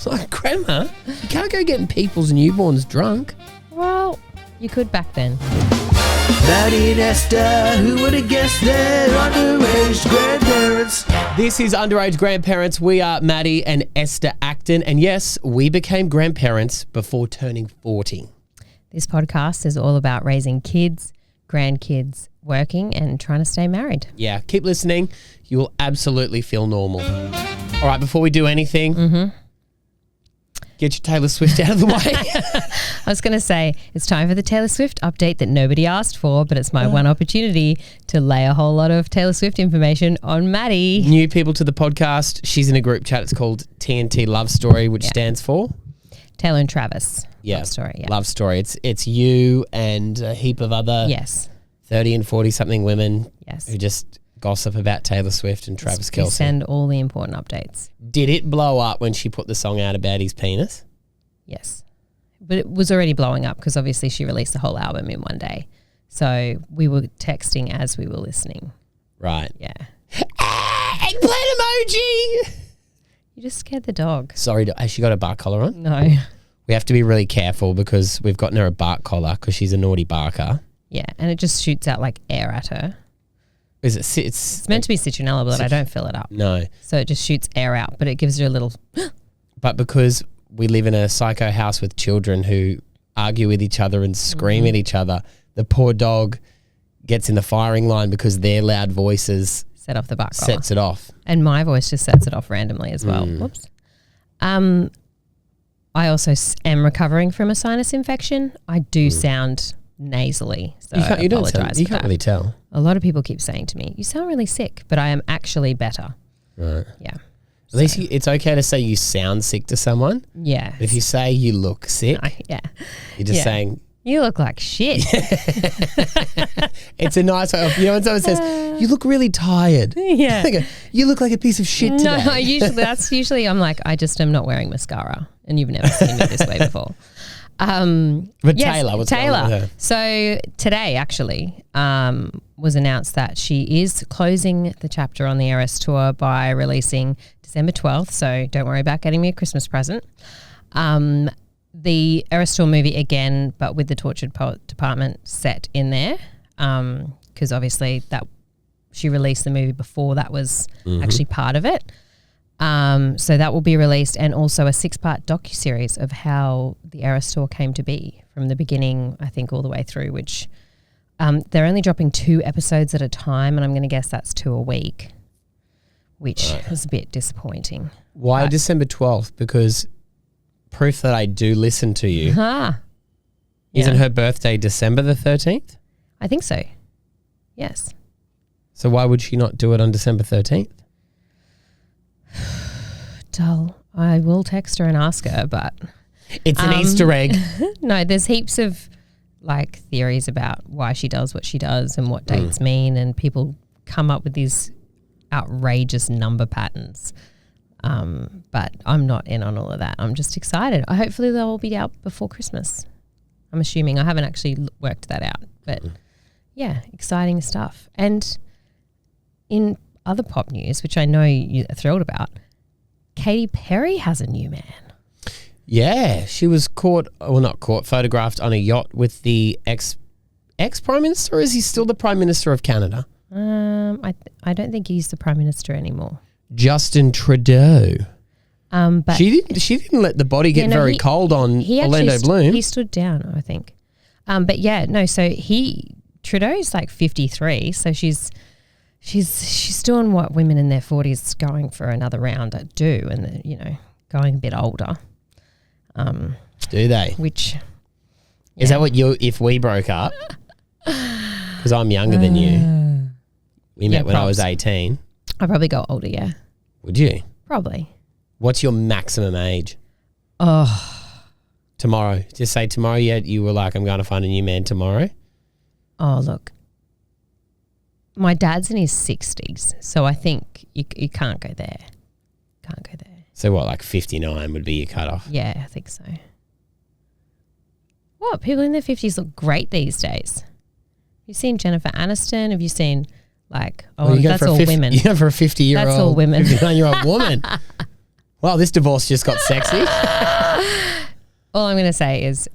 Like, Grandma, you can't go getting people's newborns drunk. Well, you could back then. Maddie and Esther, who would have guessed they're underage grandparents? This is Underage Grandparents. We are Maddie and Esther Acton. And yes, we became grandparents before turning 40. This podcast is all about raising kids, grandkids, working and trying to stay married. Yeah, keep listening. You will absolutely feel normal. All right, before we do anything, get your Taylor Swift out of the way. I was going to say, it's time for the Taylor Swift update that nobody asked for, but it's my one opportunity to lay a whole lot of Taylor Swift information on Maddie. New people to the podcast. She's in a group chat. It's called TNT Love Story, which stands for? Taylor and Travis. Yeah. Love Story. Yeah. Love Story. It's you and a heap of other 30 and 40-something women who just gossip about Taylor Swift and Travis Kelce. Send all the important updates. Did it blow up when she put the song out about his penis? Yes. But it was already blowing up because obviously she released the whole album in one day. So we were texting as we were listening. Right. Yeah. Eggplant emoji! You just scared the dog. Sorry, has she got a bark collar on? No. We have to be really careful because we've gotten her a bark collar because she's a naughty barker. Yeah, and it just shoots out like air at her. Is it? It's meant to be citronella, but I don't fill it up. No. So it just shoots air out, but it gives her a little... But because we live in a psycho house with children who argue with each other and scream at each other, the poor dog gets in the firing line because their loud voices... Set off the bark collar. Sets it off. And my voice just sets it off randomly as well. Whoops. I also am recovering from a sinus infection. I do sound nasally, so I apologise. You can't really tell. A lot of people keep saying to me, you sound really sick, but I am actually better. Right. Yeah. At least it's okay to say you sound sick to someone. Yeah. But if you say you look sick, you're just saying... You look like shit. It's a nice way of, when someone says, you look really tired. Yeah. You look like a piece of shit today. No, that's usually I'm like, I just am not wearing mascara and you've never seen me this way before. But yes, Taylor, what's going on with her? So today actually was announced that she is closing the chapter on the Eras Tour by releasing December 12th. So don't worry about getting me a Christmas present. The Eras Tour movie again, but with the Tortured Poet Department set in there, because obviously that she released the movie before that was actually part of it. So that will be released, and also a 6-part docuseries of how the Eras Tour came to be from the beginning, I think, all the way through. Which they're only dropping 2 episodes at a time, and I'm going to guess that's 2 a week, which is a bit disappointing. Why December 12th? Because proof that I do listen to you. Isn't her birthday December the 13th? I think so. Yes. So why would she not do it on December 13th? Dull. I will text her and ask her, but... It's an Easter egg. No, there's heaps of like theories about why she does what she does and what dates mean, and people come up with these outrageous number patterns. But I'm not in on all of that. I'm just excited. Hopefully they'll all be out before Christmas. I'm assuming. I haven't actually worked that out. But yeah, exciting stuff. And in other pop news, which I know you're thrilled about, Katy Perry has a new man. Yeah, she was photographed on a yacht with the ex-Prime Minister, or is he still the Prime Minister of Canada? I don't think he's the Prime Minister anymore. Justin Trudeau. But she didn't let the body get very cold on Orlando Bloom. He stood down, I think. But yeah, no. So Trudeau's like 53, so she's doing what women in their 40s going for another round do, and going a bit older. Do they? Which is that what if we broke up? Because I'm younger than you. We met when I was 18. I'd probably go older, yeah. Would you? Probably. What's your maximum age? Tomorrow. Just say tomorrow you were like, I'm going to find a new man tomorrow. Oh, look. My dad's in his 60s, so I think you can't go there. Can't go there. So what, like 59 would be your cutoff? Yeah, I think so. What? People in their 50s look great these days. You've seen Jennifer Aniston? Have you seen... that's all women. You go for a 50-year-old, that's all women. 59-year-old woman. Well, this divorce just got sexy. All I'm going to say is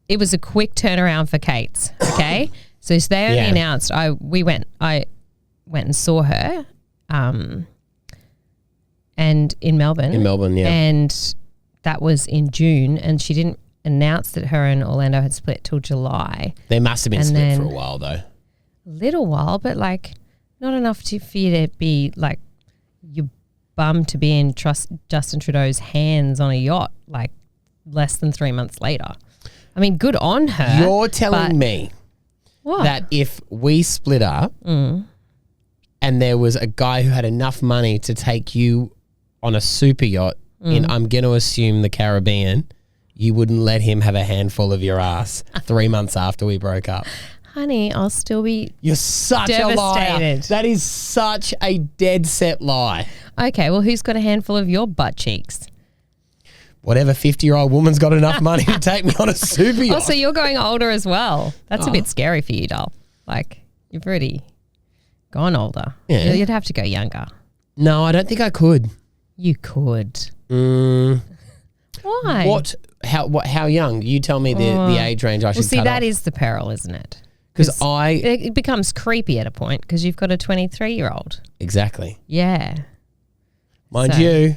it was a quick turnaround for Kate's, okay? So they only announced I went and saw her and in Melbourne. In Melbourne, yeah. And that was in June, and she didn't announce that her and Orlando had split till July. They must have been split for a while though. Little while, but like not enough for you to be like you're bummed to be in Justin Trudeau's hands on a yacht like less than 3 months later. I mean, good on her. You're telling me that if we split up and there was a guy who had enough money to take you on a super yacht in, I'm going to assume, the Caribbean, you wouldn't let him have a handful of your ass 3 months after we broke up? Honey, I'll still be You're such a liar. That is such a dead set lie. Okay, well, who's got a handful of your butt cheeks? Whatever 50-year-old woman's got enough money to take me on a super yacht. Oh, so you're going older as well. That's a bit scary for you, doll. Like, you've already gone older. Yeah. You'd have to go younger. No, I don't think I could. You could. Why? Why? How young? You tell me the age range I should cut off. Well, see, that is the peril, isn't it? Because it becomes creepy at a point because you've got a 23-year-old. Exactly. Yeah. Mind you,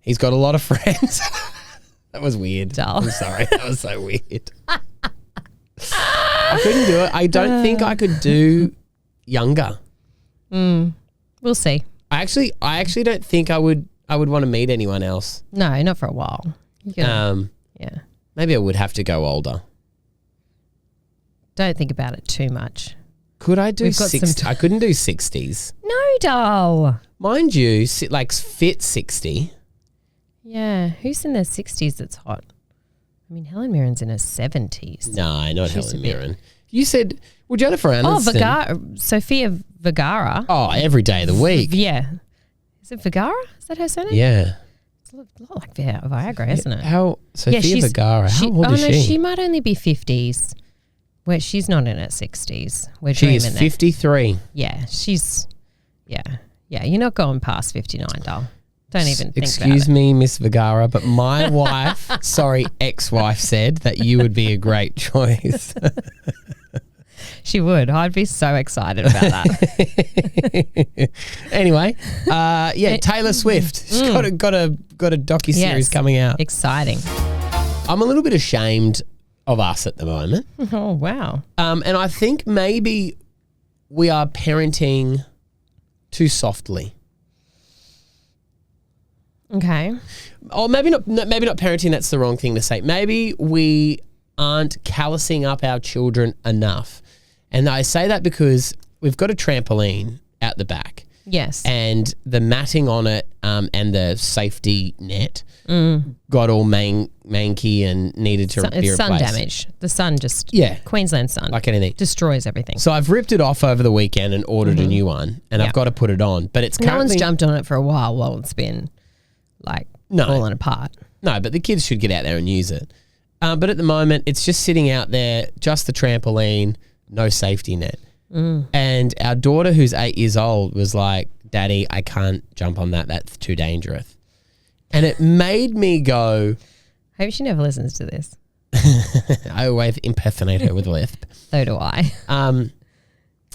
he's got a lot of friends. That was weird. Dull. I'm sorry. That was so weird. I couldn't do it. I don't think I could do younger. We'll see. I actually don't think I would want to meet anyone else. No, not for a while. Yeah. Maybe I would have to go older. Don't think about it too much. Could I do We've got 60? I couldn't do 60s. No, doll. Mind you, like fit 60. Yeah. Who's in their 60s that's hot? I mean, Helen Mirren's in her 70s. No, not Helen Mirren. You said, well, Jennifer Aniston. Sophia Vergara. Oh, every day of the week. Yeah. Is it Vergara? Is that her surname? Yeah. It's a lot like Viagra, isn't it? Sophia Vergara, how old is she? She might only be 50s. Where she's not in her 60s. She is 53. Yeah, yeah, you're not going past 59, doll. Don't even think about it. Excuse me, Miss Vergara, but my ex-wife said that you would be a great choice. She would. I'd be so excited about that. Anyway, Taylor Swift. She's got a docuseries coming out. Exciting. I'm a little bit ashamed of us at the moment. Oh, wow. And I think maybe we are parenting too softly. Okay. Or maybe not parenting, that's the wrong thing to say. Maybe we aren't callousing up our children enough. And I say that because we've got a trampoline out the back. Yes. And the matting on it and the safety net got all manky and needed to be replaced. It's sun damage. The sun just, Queensland sun. Like anything. Destroys everything. So I've ripped it off over the weekend and ordered a new one, and I've got to put it on. But it's currently... No one's jumped on it for a while it's been falling apart. No, but the kids should get out there and use it. But at the moment, it's just sitting out there, just the trampoline, no safety net. And our daughter, who's 8 years old, was like, Daddy, I can't jump on that. That's too dangerous. And it made me go... I hope she never listens to this. I always impersonate her with a lisp. So do I.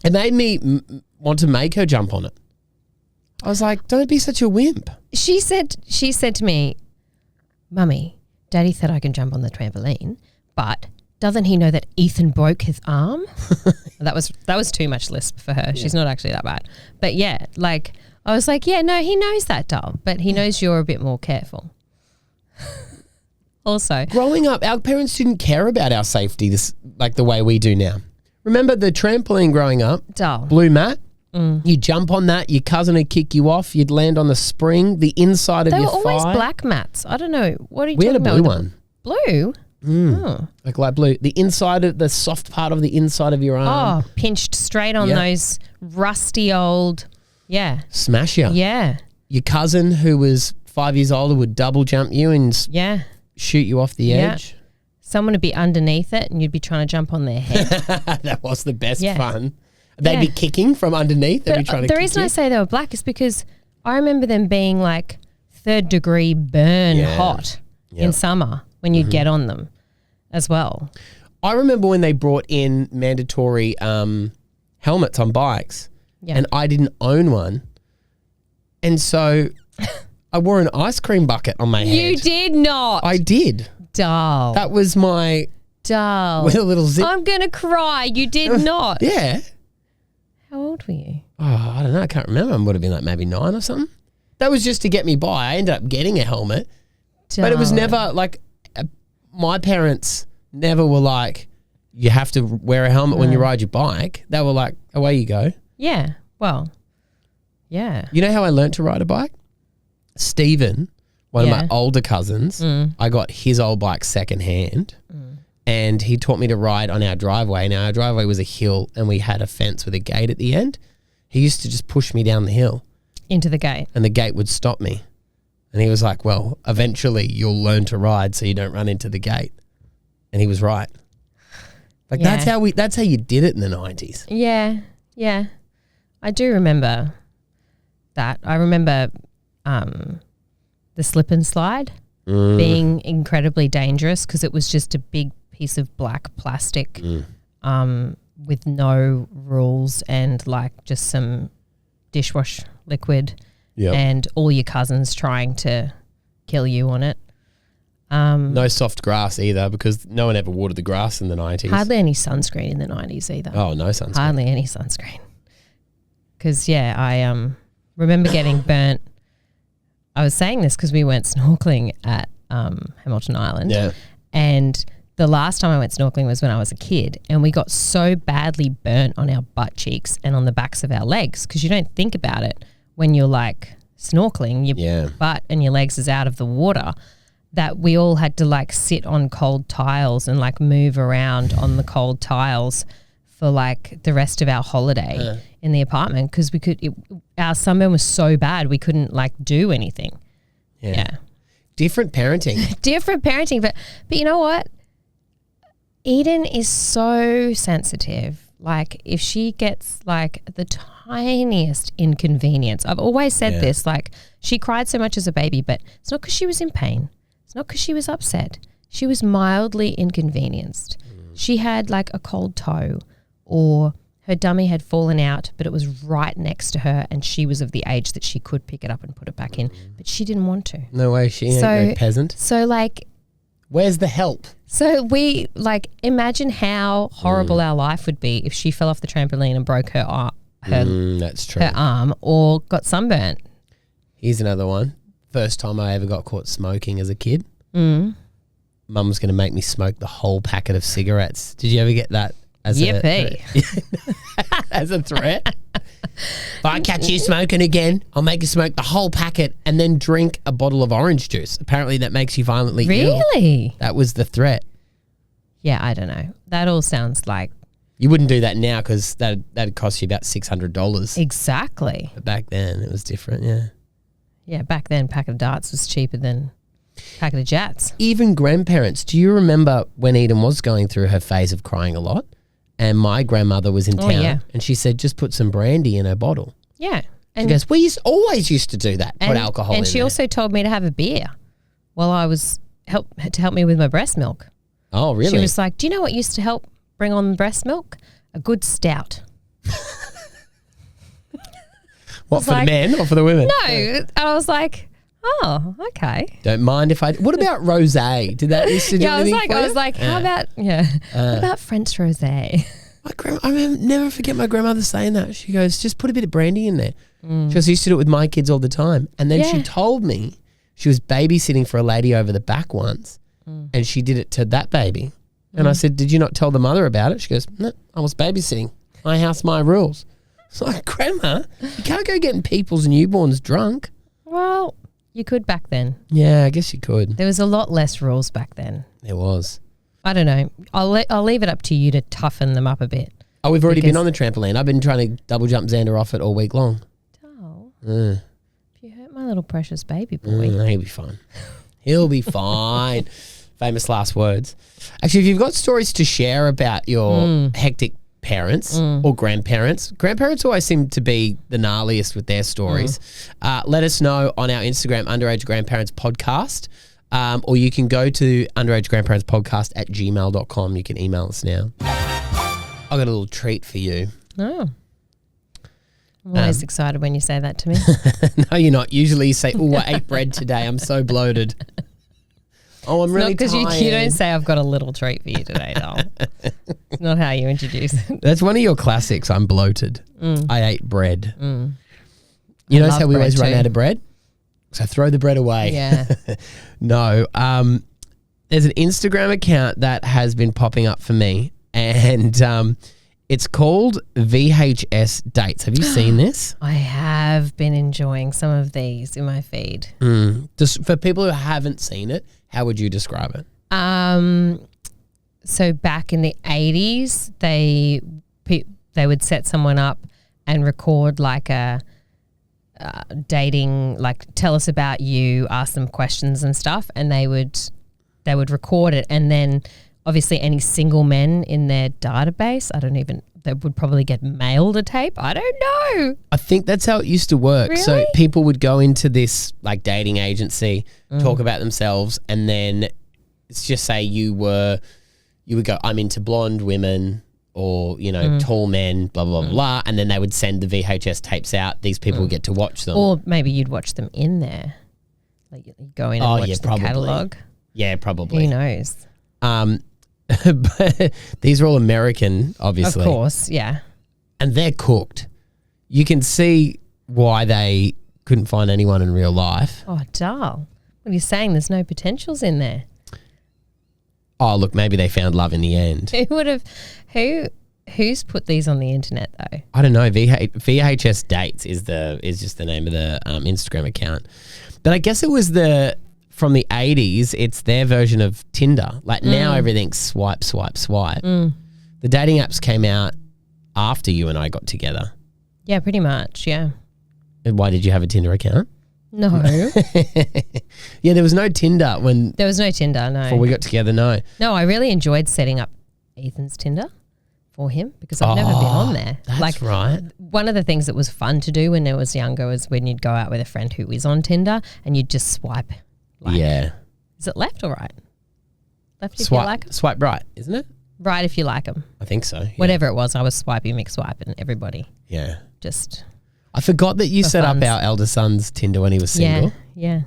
It made me want to make her jump on it. I was like, don't be such a wimp. She said to me, Mummy, Daddy said I can jump on the trampoline, but... doesn't he know that Ethan broke his arm? That was too much lisp for her. Yeah. She's not actually that bad. But yeah, like I was like, yeah, no, he knows that, doll, but he knows you're a bit more careful. Also, growing up, our parents didn't care about our safety like the way we do now. Remember the trampoline growing up? Doll. Blue mat? You jump on that, your cousin would kick you off, you'd land on the spring, the inside of your thigh. They were always black mats. I don't know. What are you talking about? We had a blue one. Blue? Oh. Like light blue. The inside of the soft part of the inside of your arm. Oh, pinched straight on those rusty old, smash you. Yeah. Your cousin who was 5 years older would double jump you and shoot you off the edge. Someone would be underneath it and you'd be trying to jump on their head. That was the best fun. They'd be kicking from underneath. They'd be trying to the reason I say they were black is because I remember them being like third degree burn Yeah. hot Yep. in summer when you get on them as well. I remember when they brought in mandatory helmets on bikes, Yeah. and I didn't own one, and so I wore an ice cream bucket on my head. You did not. I did. Dull. That was my Dull. with a little zip. I'm going to cry. You did not. Yeah. How old were you? Oh, I don't know. I can't remember. I would have been like maybe 9 or something. That was just to get me by. I ended up getting a helmet, but it was Dull. never like my parents never were like, you have to wear a helmet when you ride your bike. They were like, away you go. Yeah. Well, yeah. You know how I learnt to ride a bike? Stephen, one Yeah. of my older cousins, I got his old bike secondhand, and he taught me to ride on our driveway. Now, our driveway was a hill, and we had a fence with a gate at the end. He used to just push me down the hill, Into the gate. and the gate would stop me. And he was like, well, eventually you'll learn to ride so you don't run into the gate. And he was right. Like Yeah. that's how you did it in the 90s. Yeah. Yeah. I do remember that. I remember the slip and slide being incredibly dangerous because it was just a big piece of black plastic with no rules and like just some dishwash liquid and all your cousins trying to kill you on it. No soft grass either, because no one ever watered the grass in the 90s. Hardly any sunscreen in the 90s either. Oh, no sunscreen. Hardly any sunscreen. Because, yeah, I remember getting burnt. I was saying this because we went snorkeling at Hamilton Island. Yeah. And the last time I went snorkeling was when I was a kid, and we got so badly burnt on our butt cheeks and on the backs of our legs because you don't think about it when you're like snorkeling. Your butt and your legs is out of the water, that we all had to like sit on cold tiles and like move around on the cold tiles for like the rest of our holiday in the apartment because our sunburn was so bad we couldn't like do anything. Yeah. Different parenting. Different parenting. But you know what? Eden is so sensitive. Like if she gets like the tiniest inconvenience, I've always said this, like she cried so much as a baby, but it's not because she was in pain. It's not because she was upset. She was mildly inconvenienced. She had like a cold toe, or her dummy had fallen out, but it was right next to her and she was of the age that she could pick it up and put it back in, but she didn't want to. No way, she ain't no peasant. So like, where's the help? so we like imagine how horrible our life would be if she fell off the trampoline and broke her That's true. her arm or got sunburnt. Here's another one. First time I ever got caught smoking as a kid. Mum was going to make me smoke the whole packet of cigarettes. Did you ever get that? Yippee. As a threat? If I catch you smoking again, I'll make you smoke the whole packet and then drink a bottle of orange juice. Apparently that makes you violently ill. Really? That was the threat. Yeah, I don't know. That all sounds like You wouldn't do that now because that'd cost you about $600. exactly. But back then it was different, yeah. Yeah, back then packet of darts was cheaper than packet of jats. Even grandparents, do you remember when Eden was going through her phase of crying a lot and my grandmother was in town and she said, just put some brandy in her bottle? Yeah. She goes, always used to do that, put alcohol in And she there. also told me to have a beer while I was to help me with my breast milk. Oh, really? She was like, do you know what used to help bring on breast milk? A good stout. What, for like, the men or for the women? No. And I was like, oh, okay. Don't mind if I... What about rosé? Did that used to do Yeah, I anything for was you? like, how about, what about French rosé? I never forget my grandmother saying that. She goes, just put a bit of brandy in there. She goes, I used to do it with my kids all the time. And then she told me she was babysitting for a lady over the back once and she did it to that baby. And I said, did you not tell the mother about it? She goes, no, I was babysitting. My house, my rules. It's like, Grandma, you can't go getting people's newborns drunk. Well, you could back then. Yeah, I guess you could. There was a lot less rules back then. There was. I don't know. I'll leave it up to you to toughen them up a bit. Oh, we've already been on the trampoline. I've been trying to double jump Xander off it all week long. Oh, if you hurt my little precious baby boy. He'll be fine. He'll be fine. Famous last words. Actually, if you've got stories to share about your hectic parents or grandparents. Grandparents always seem to be the gnarliest with their stories. Let us know on our Instagram, Underage Grandparents Podcast, or you can go to underagegrandparentspodcast@gmail.com. You can email us now. I've got a little treat for you. Oh. I'm always excited when you say that to me. No, you're not. Usually you say, I ate bread today. I'm so bloated. Oh, I'm really tired. Because you don't say I've got a little treat for you today, doll. It's not how you introduce it. That's one of your classics. I'm bloated. I ate bread. You notice how we always run out of bread? So throw the bread away. Yeah. No. There's an Instagram account that has been popping up for me, and it's called VHS Dates. Have you seen this? I have been enjoying some of these in my feed. Just for people who haven't seen it, how would you describe it? So back in the 80s, they would set someone up and record like a dating, like tell us about you, ask them questions and stuff, and they would record it, and then obviously any single men in their database, they would probably get mailed a tape. I don't know. I think that's how it used to work. Really? So people would go into this like dating agency, talk about themselves, and then it's just say you would go, I'm into blonde women or, tall men, blah, blah, blah. And then they would send the VHS tapes out. These people would get to watch them. Or maybe you'd watch them in there. Like you go in and watch the catalogue. Yeah, probably. Who knows? But these are all American, obviously. Of course, yeah. And they're cooked. You can see why they couldn't find anyone in real life. Oh, dull. What are you saying? There's no potentials in there. Oh, look, maybe they found love in the end. Who's put these on the internet though? I don't know. VHS Dates is just the name of the Instagram account. But I guess it was from the 80s, it's their version of Tinder. Like now everything's swipe, swipe, swipe. The dating apps came out after you and I got together. Yeah, pretty much, yeah. And why did you have a Tinder account? No. Yeah, there was no Tinder when... There was no Tinder, no. Before we got together, no. No, I really enjoyed setting up Ethan's Tinder for him because I've never been on there. That's right. One of the things that was fun to do when I was younger was when you'd go out with a friend who is on Tinder and you'd just swipe. Yeah. Is it left or right? Left if Swipe, you like them? Swipe right, isn't it? Right if you like them. I think so. Yeah. Whatever it was, I was swiping, McSwiping, everybody. Yeah. Just... I forgot that you set up our elder son's Tinder when he was single. Yeah.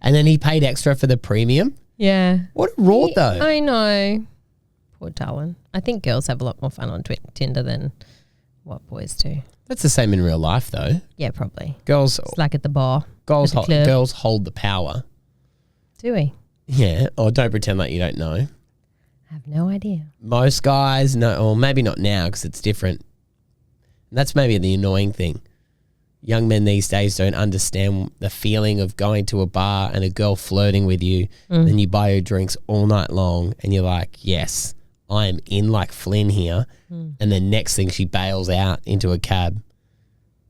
And then he paid extra for the premium. Yeah. What a rort though. I know. Poor darling. I think girls have a lot more fun on Tinder than what boys do. That's the same in real life though. Yeah, probably. It's like at the bar. Girls hold the power. Do we? Yeah. Or don't pretend like you don't know. I have no idea. Most guys, no, or maybe not now because it's different. And that's maybe the annoying thing. Young men these days don't understand the feeling of going to a bar and a girl flirting with you, then you buy her drinks all night long and you're like, yes, I am in like Flynn here. And then next thing she bails out into a cab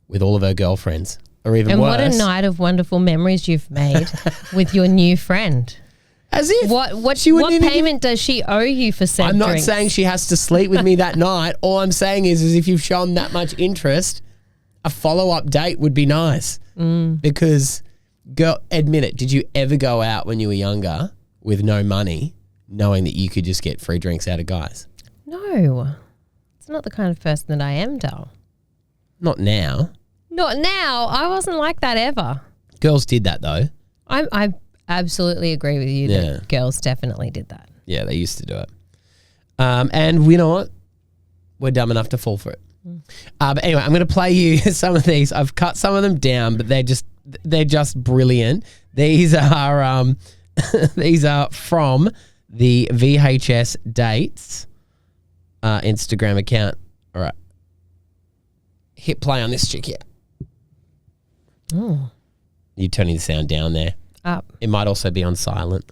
with all of her girlfriends or even worse. And what a night of wonderful memories you've made with your new friend. As if what payment does she owe you for said I'm not drinks? saying she has to sleep with me that night. All I'm saying is if you've shown that much interest, a follow-up date would be nice. Because, girl, admit it, did you ever go out when you were younger with no money knowing that you could just get free drinks out of guys? No. It's not the kind of person that I am, doll. Not now. Not now. I wasn't like that ever. Girls did that though. I absolutely agree with you that girls definitely did that. Yeah, they used to do it. And you know what? We're dumb enough to fall for it. But anyway, I'm going to play you some of these. I've cut some of them down, but they're just brilliant. These are these are from the VHS Dates Instagram account. All right, hit play on this chick here. Oh, You turning the sound down there. Up. It might also be on silent.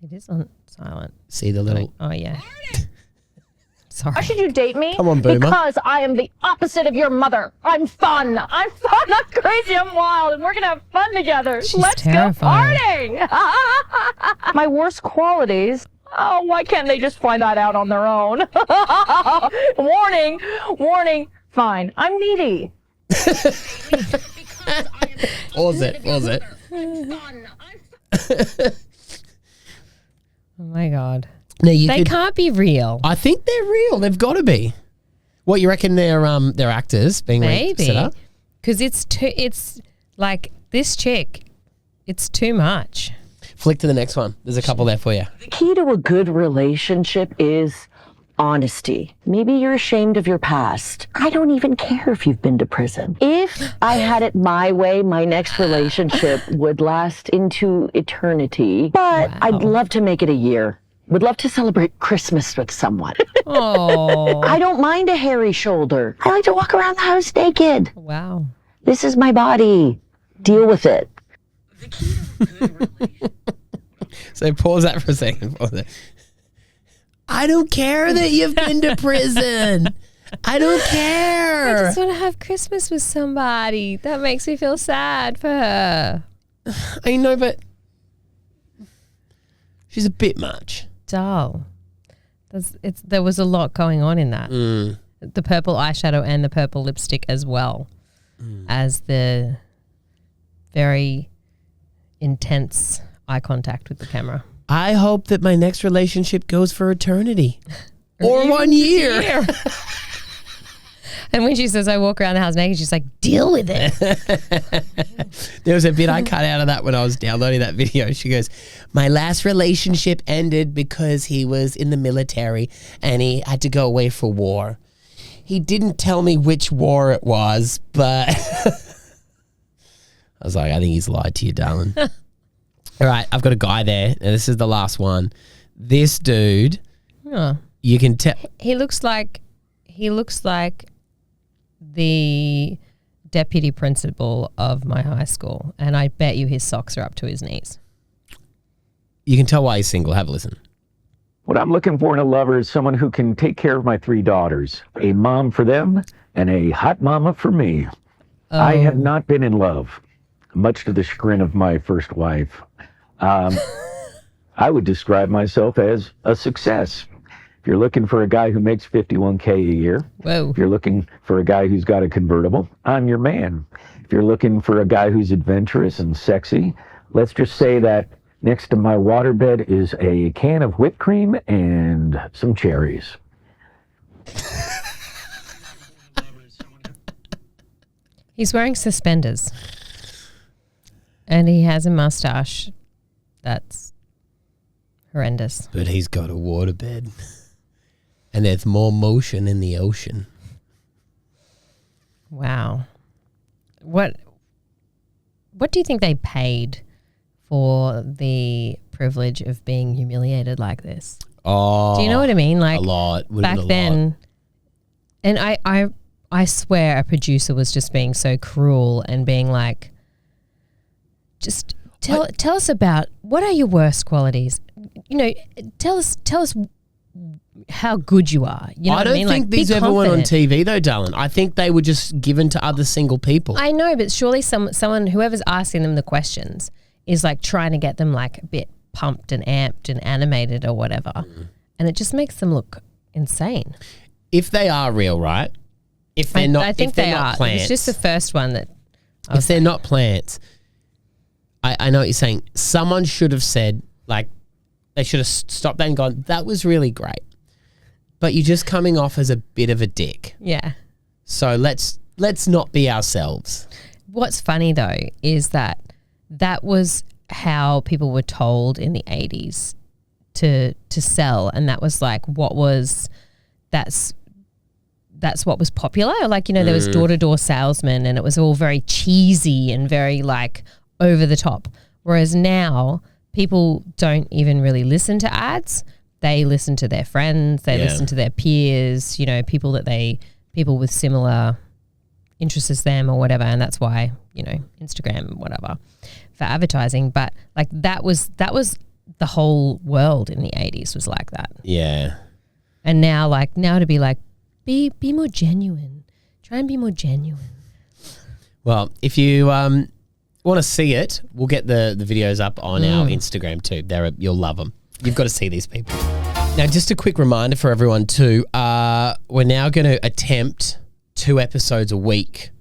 It is on silent. See the little... Oh, yeah. Sorry. Why should you date me? Come on, Boomer. Because I am the opposite of your mother. I'm fun. I'm crazy, I'm wild, and we're going to have fun together. She's Let's terrifying. go partying. My worst qualities, Oh, why can't they just find that out on their own? Warning, warning. Fine, I'm needy. Pause it. Oh my God. No, you They can't be real. I think they're real. They've got to be. What, you reckon they're actors being Maybe. set up? Because it's like this chick, it's too much. Flick to the next one. There's a couple there for you. The key to a good relationship is honesty. Maybe you're ashamed of your past. I don't even care if you've been to prison. If I had it my way, my next relationship would last into eternity. But I'd love to make it a year. Would love to celebrate Christmas with someone. Oh. I don't mind a hairy shoulder. I like to walk around the house naked. Wow. This is my body. Deal with it. So pause that for a second. Pause it. I don't care that you've been to prison. I don't care. I just want to have Christmas with somebody. That makes me feel sad for her. I know, but she's a bit much. Dull. There was a lot going on in that. The purple eyeshadow and the purple lipstick as well as the very intense eye contact with the camera. I hope that my next relationship goes for eternity or 1 year. And when she says I walk around the house naked, she's like, deal with it. There was a bit I cut out of that when I was downloading that video. She goes, my last relationship ended because he was in the military and he had to go away for war. He didn't tell me which war it was, but I was like, I think he's lied to you, darling. All right, I've got a guy there, and this is the last one. This dude, you can tell. He looks like the deputy principal of my high school, and I bet you his socks are up to his knees. You can tell why he's single. Have a listen. What I'm looking for in a lover is someone who can take care of my 3 daughters, a mom for them and a hot mama for me. I have not been in love, much to the chagrin of my first wife. I would describe myself as a success. If you're looking for a guy who makes $51K a year, if you're looking for a guy who's got a convertible, I'm your man. If you're looking for a guy who's adventurous and sexy, let's just say that next to my waterbed is a can of whipped cream and some cherries. He's wearing suspenders. And he has a mustache that's horrendous. But he's got a waterbed. And there's more motion in the ocean. Wow. What do you think they paid for the privilege of being humiliated like this? Oh. Do you know what I mean? Like a lot. Back then, and I swear a producer was just being so cruel and being like, just tell us about what are your worst qualities. You know, tell us how good you are. You know I don't think like, these ever went on TV though, darling. I think they were just given to other single people. I know, but surely someone, whoever's asking them the questions is like trying to get them like a bit pumped and amped and animated or whatever. And it just makes them look insane. If they are real, right? If they're not, I think they are. Plants, it's just the first one that. If they're not plants, I know what you're saying. Someone should have said, like, they should have stopped that and gone, that was really great. But you're just coming off as a bit of a dick. Yeah. So let's not be ourselves. What's funny though is that was how people were told in the 80s to sell, and that was like that's what was popular. Like, you know, there was door-to-door salesmen and it was all very cheesy and very like over the top. Whereas now people don't even really listen to ads. They listen to their friends, they listen to their peers, you know, people with similar interests as them or whatever. And that's why, you know, Instagram, whatever, for advertising. But like that was the whole world in the 80s was like that. Yeah. And now to be like, be more genuine. Try and be more genuine. Well, if you want to see it, we'll get the videos up on our Instagram too. You'll love them. You've got to see these people. Now, just a quick reminder for everyone too. We're now going to attempt 2 episodes a week.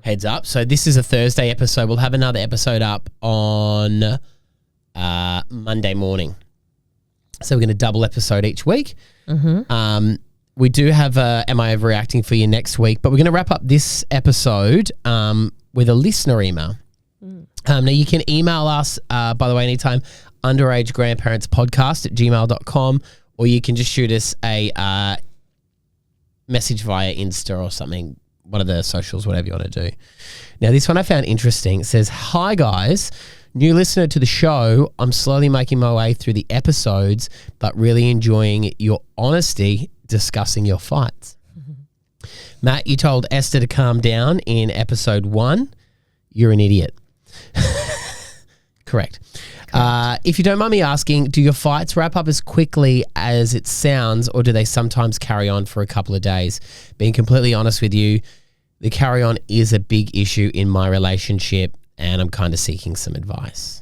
Heads up. So this is a Thursday episode. We'll have another episode up on Monday morning. So we're going to double episode each week. We do have Am I Overreacting for you next week, but we're going to wrap up this episode with a listener email. Now, you can email us, by the way, anytime, underagegrandparentspodcast@gmail.com, or you can just shoot us a message via Insta or something, one of the socials, whatever you want to do. Now, this one I found interesting. It says, "Hi, guys. New listener to the show. I'm slowly making my way through the episodes, but really enjoying your honesty discussing your fights. Matt, you told Esther to calm down in episode 1. You're an idiot." Correct. If you don't mind me asking, do your fights wrap up as quickly as it sounds, or do they sometimes carry on for a couple of days? Being completely honest with you, the carry on is a big issue in my relationship, and I'm kind of seeking some advice.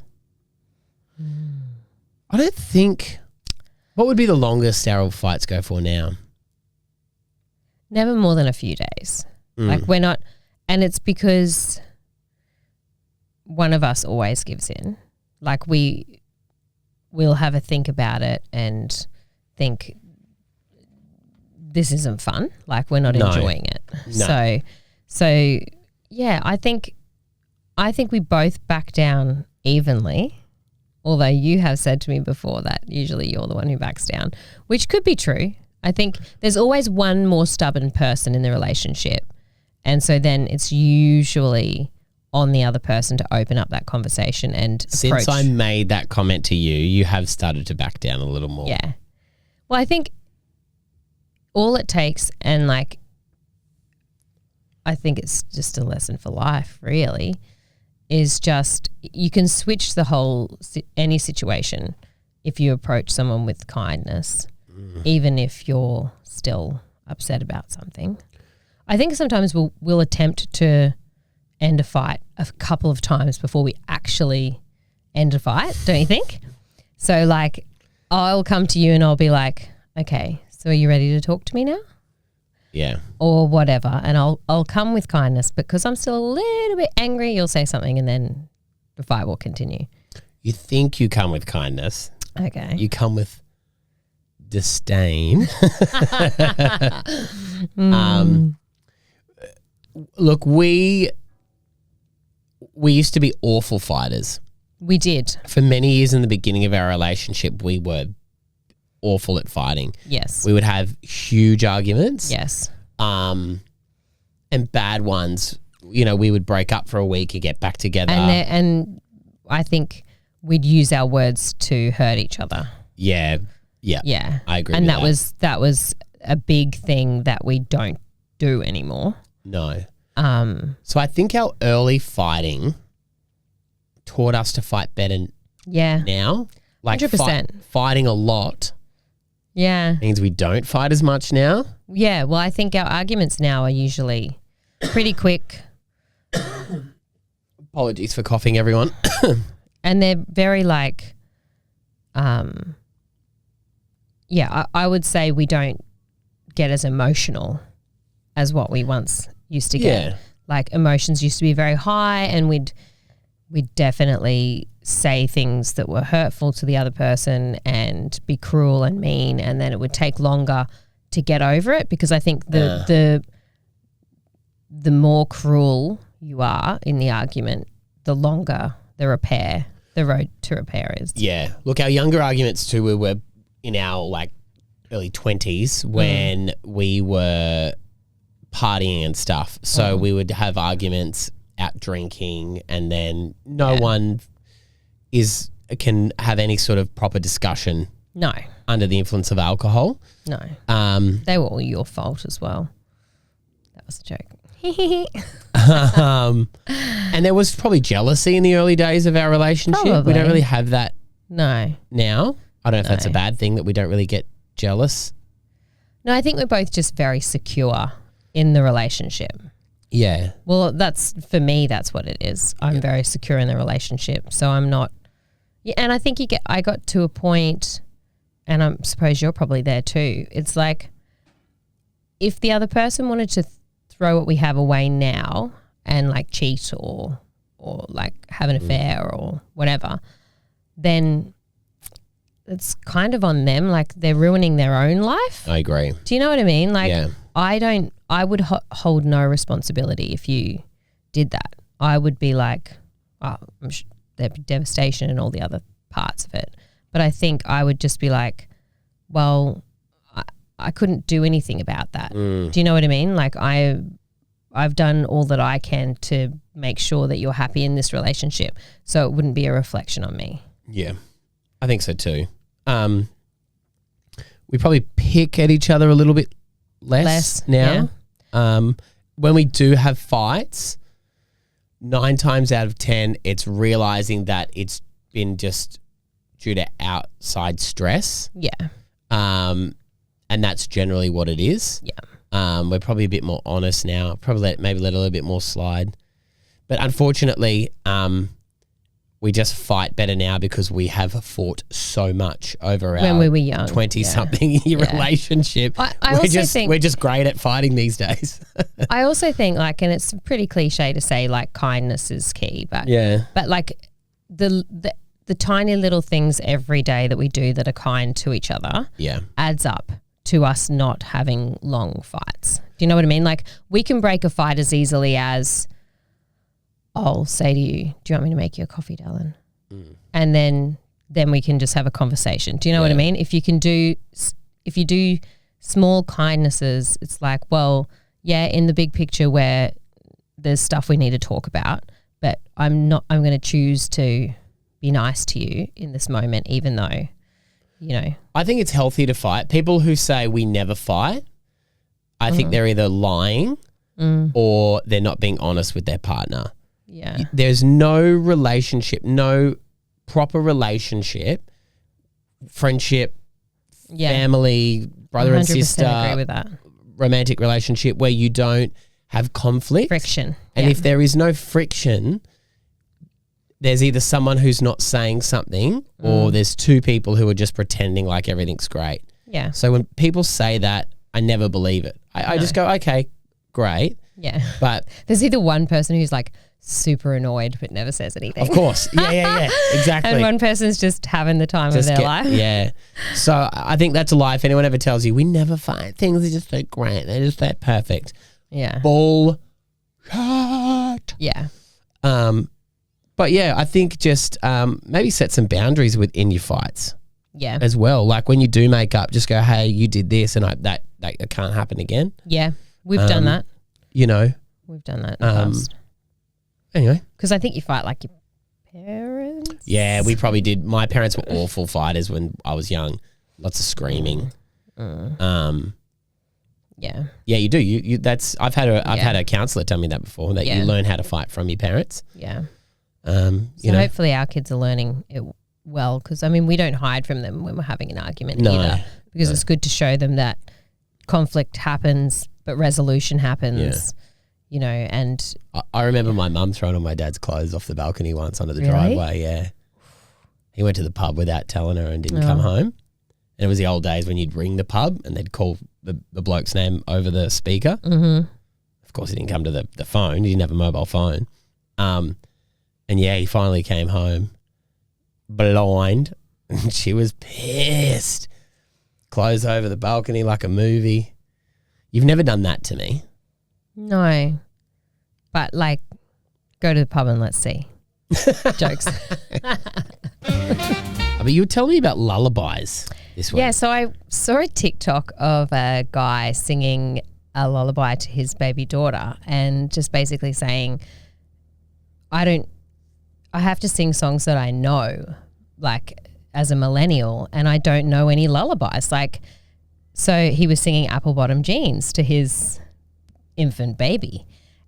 I don't think... What would be the longest our fights go for now? Never more than a few days. Like we're not... And it's because one of us always gives in. Like we'll have a think about it and think this isn't fun. Like we're not enjoying it. No. So yeah, I think we both back down evenly, although you have said to me before that usually you're the one who backs down, which could be true. I think there's always one more stubborn person in the relationship, and so then it's usually on the other person to open up that conversation and approach. Since I made that comment to you, you have started to back down a little more. Yeah. Well, I think all it takes, and like I think it's just a lesson for life really, is just you can switch the whole any situation if you approach someone with kindness, even if you're still upset about something. I think sometimes we'll attempt to end a fight a couple of times before we actually end a fight, don't you think? So like I'll come to you and I'll be like, okay, so are you ready to talk to me now? Yeah. Or whatever. And I'll come with kindness, but because I'm still a little bit angry, you'll say something and then the fight will continue. You think you come with kindness. Okay. You come with disdain. Look, we used to be awful fighters. We did. For many years in the beginning of our relationship, we were awful at fighting. Yes. We would have huge arguments. Yes. And bad ones. You know, we would break up for a week and get back together. And I think we'd use our words to hurt each other. Yeah. I agree with that. And that was a big thing that we don't do anymore. No. So I think our early fighting taught us to fight better now. Like 100%. Fighting a lot means we don't fight as much now. Yeah, well, I think our arguments now are usually pretty quick. Apologies for coughing, everyone. And they're very like, I would say we don't get as emotional as what we once used to get. Like emotions used to be very high, and we'd definitely say things that were hurtful to the other person and be cruel and mean, and then it would take longer to get over it, because I think the more cruel you are in the argument, the longer the road to repair is. Yeah. Look, our younger arguments too, we were in our like early 20s when we were partying and stuff. So we would have arguments out drinking, and then no one can have any sort of proper discussion. No. Under the influence of alcohol. No. They were all your fault as well. That was a joke. And there was probably jealousy in the early days of our relationship. Probably. We don't really have that No. now. I don't know if that's a bad thing that we don't really get jealous. No, I think we're both just very secure in the relationship. Yeah. Well, for me, that's what it is. I'm very secure in the relationship. So I'm not, and I think I got to a point and I suppose you're probably there too, it's like if the other person wanted to throw what we have away now and like cheat or like have an affair or whatever, then it's kind of on them. Like they're ruining their own life. I agree. Do you know what I mean? Like Yeah. I would hold no responsibility if you did that. I would be like, oh, there'd be devastation and all the other parts of it. But I think I would just be like, well, I couldn't do anything about that. Do you know what I mean? Like I've done all that I can to make sure that you're happy in this relationship, so it wouldn't be a reflection on me. Yeah, I think so too. We probably pick at each other a little bit less now. Yeah. When we do have fights, 9 times out of 10, it's realizing that it's been just due to outside stress. Yeah. And that's generally what it is. Yeah. We're probably a bit more honest now. Probably maybe let a little bit more slide. But unfortunately, we just fight better now because we have fought so much over when we were young 20-something year relationship. I also think we're just great at fighting these days. I also think like, and it's pretty cliche to say like kindness is key, but like the tiny little things every day that we do that are kind to each other adds up to us not having long fights. Do you know what I mean? Like we can break a fight as easily as I'll say to you, do you want me to make you a coffee, darling? And then we can just have a conversation. Do you know what I mean? If you do small kindnesses, it's like, well, yeah, in the big picture where there's stuff we need to talk about, but I'm going to choose to be nice to you in this moment, even though, you know. I think it's healthy to fight. People who say we never fight, I think they're either lying or they're not being honest with their partner. Yeah. There's no relationship, no proper relationship, friendship, family, brother and sister, agree with that. romantic relationship where you don't have conflict. Friction. And if there is no friction, there's either someone who's not saying something or there's two people who are just pretending like everything's great. Yeah. So when people say that, I never believe it. I just go, okay, great. Yeah. But there's either one person who's like super annoyed but never says anything. of course. Yeah. Exactly. And one person's just having the time of their life. Yeah. So I think that's a lie. If anyone ever tells you we never fight, things are just so great, they're just that perfect. Yeah. Bullshit. Yeah. But yeah, I think just maybe set some boundaries within your fights. Yeah. As well. Like when you do make up, just go, hey, you did this and that can't happen again. Yeah. We've done that. You know. We've done that in the past. Anyway. Because I think you fight like your parents. Yeah, we probably did. My parents were awful fighters when I was young. Lots of screaming. Yeah. Yeah, you do. You that's I've had a counsellor tell me that before, that you learn how to fight from your parents. Yeah. So hopefully our kids are learning it well, because I mean we don't hide from them when we're having an argument either, because it's good to show them that conflict happens but resolution happens. You know, and I remember my mum throwing all my dad's clothes off the balcony once onto the driveway. Yeah, he went to the pub without telling her and didn't come home. And it was the old days when you'd ring the pub and they'd call the bloke's name over the speaker. Mm-hmm. Of course, he didn't come to the phone. He didn't have a mobile phone. And yeah, he finally came home blind and she was pissed. Clothes over the balcony like a movie. You've never done that to me. no, but like go to the pub and let's see. Jokes. But you were telling me about lullabies this week. Yeah, so I saw a TikTok of a guy singing a lullaby to his baby daughter and just basically saying, I have to sing songs that I know, like as a millennial, and I don't know any lullabies. Like, so he was singing Apple Bottom Jeans to his infant baby.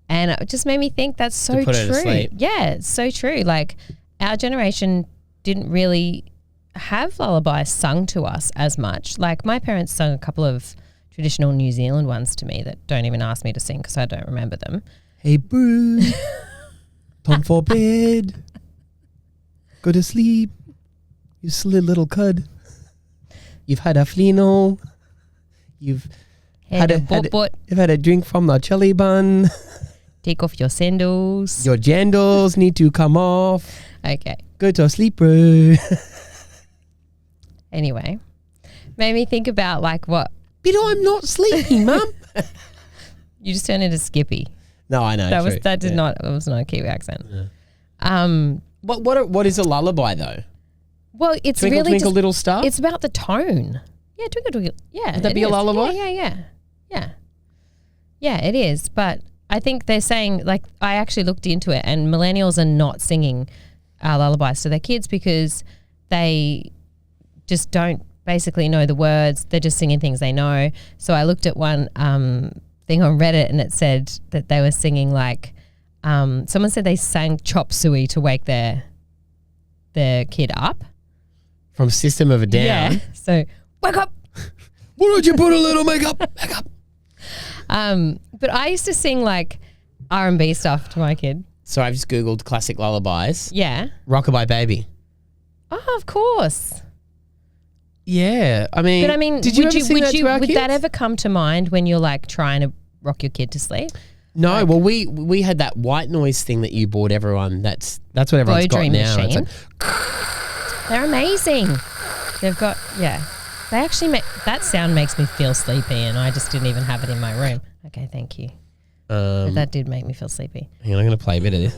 And it just made me think that's so To put her to true. sleep. Yeah, it's so true. Like our generation didn't really have lullabies sung to us as much. Like my parents sung a couple of traditional New Zealand ones to me that don't even ask me to sing because I don't remember them. Hey, Bruce, time for bed. Go to sleep, you silly little cud. You've had a flino. You've Had a bot. You've had a drink from the chili bun. Take off your sandals. Your jandals need to come off. Okay. Go to sleep, bro. Anyway, made me think about like what But I'm not sleepy, Mum. you just turned into Skippy. No, I know. That true. was not a Kiwi accent. Yeah. What is a lullaby though? Well, it's Twinkle, really twinkle, just, little star. it's about the tone. Yeah, twinkle twinkle. Yeah, Would that it be a is. lullaby? Yeah, it is. But I think they're saying, like, I actually looked into it, and millennials are not singing lullabies to their kids because they just don't basically know the words. They're just singing things they know. So I looked at one thing on Reddit, and it said that they were singing like someone said they sang Chop Suey to wake their kid up. From System of a Down. Yeah. So wake up. Why don't you put a little makeup? Makeup. But I used to sing like R&B stuff to my kid. So I've just Googled classic lullabies. Yeah. Rockabye Baby. Oh, of course. Yeah. I mean, But I mean, did you ever sing that to our would kids? that ever come to mind when you're like trying to rock your kid to sleep? No, well, we had that white noise thing that you bought everyone. That's what everyone's got Dream now. It's Machine. like, They're amazing. They've got, yeah. They actually make, that sound makes me feel sleepy, and I just didn't even have it in my room. Okay, thank you. But that did make me feel sleepy. hang on, I'm going to play a bit of this.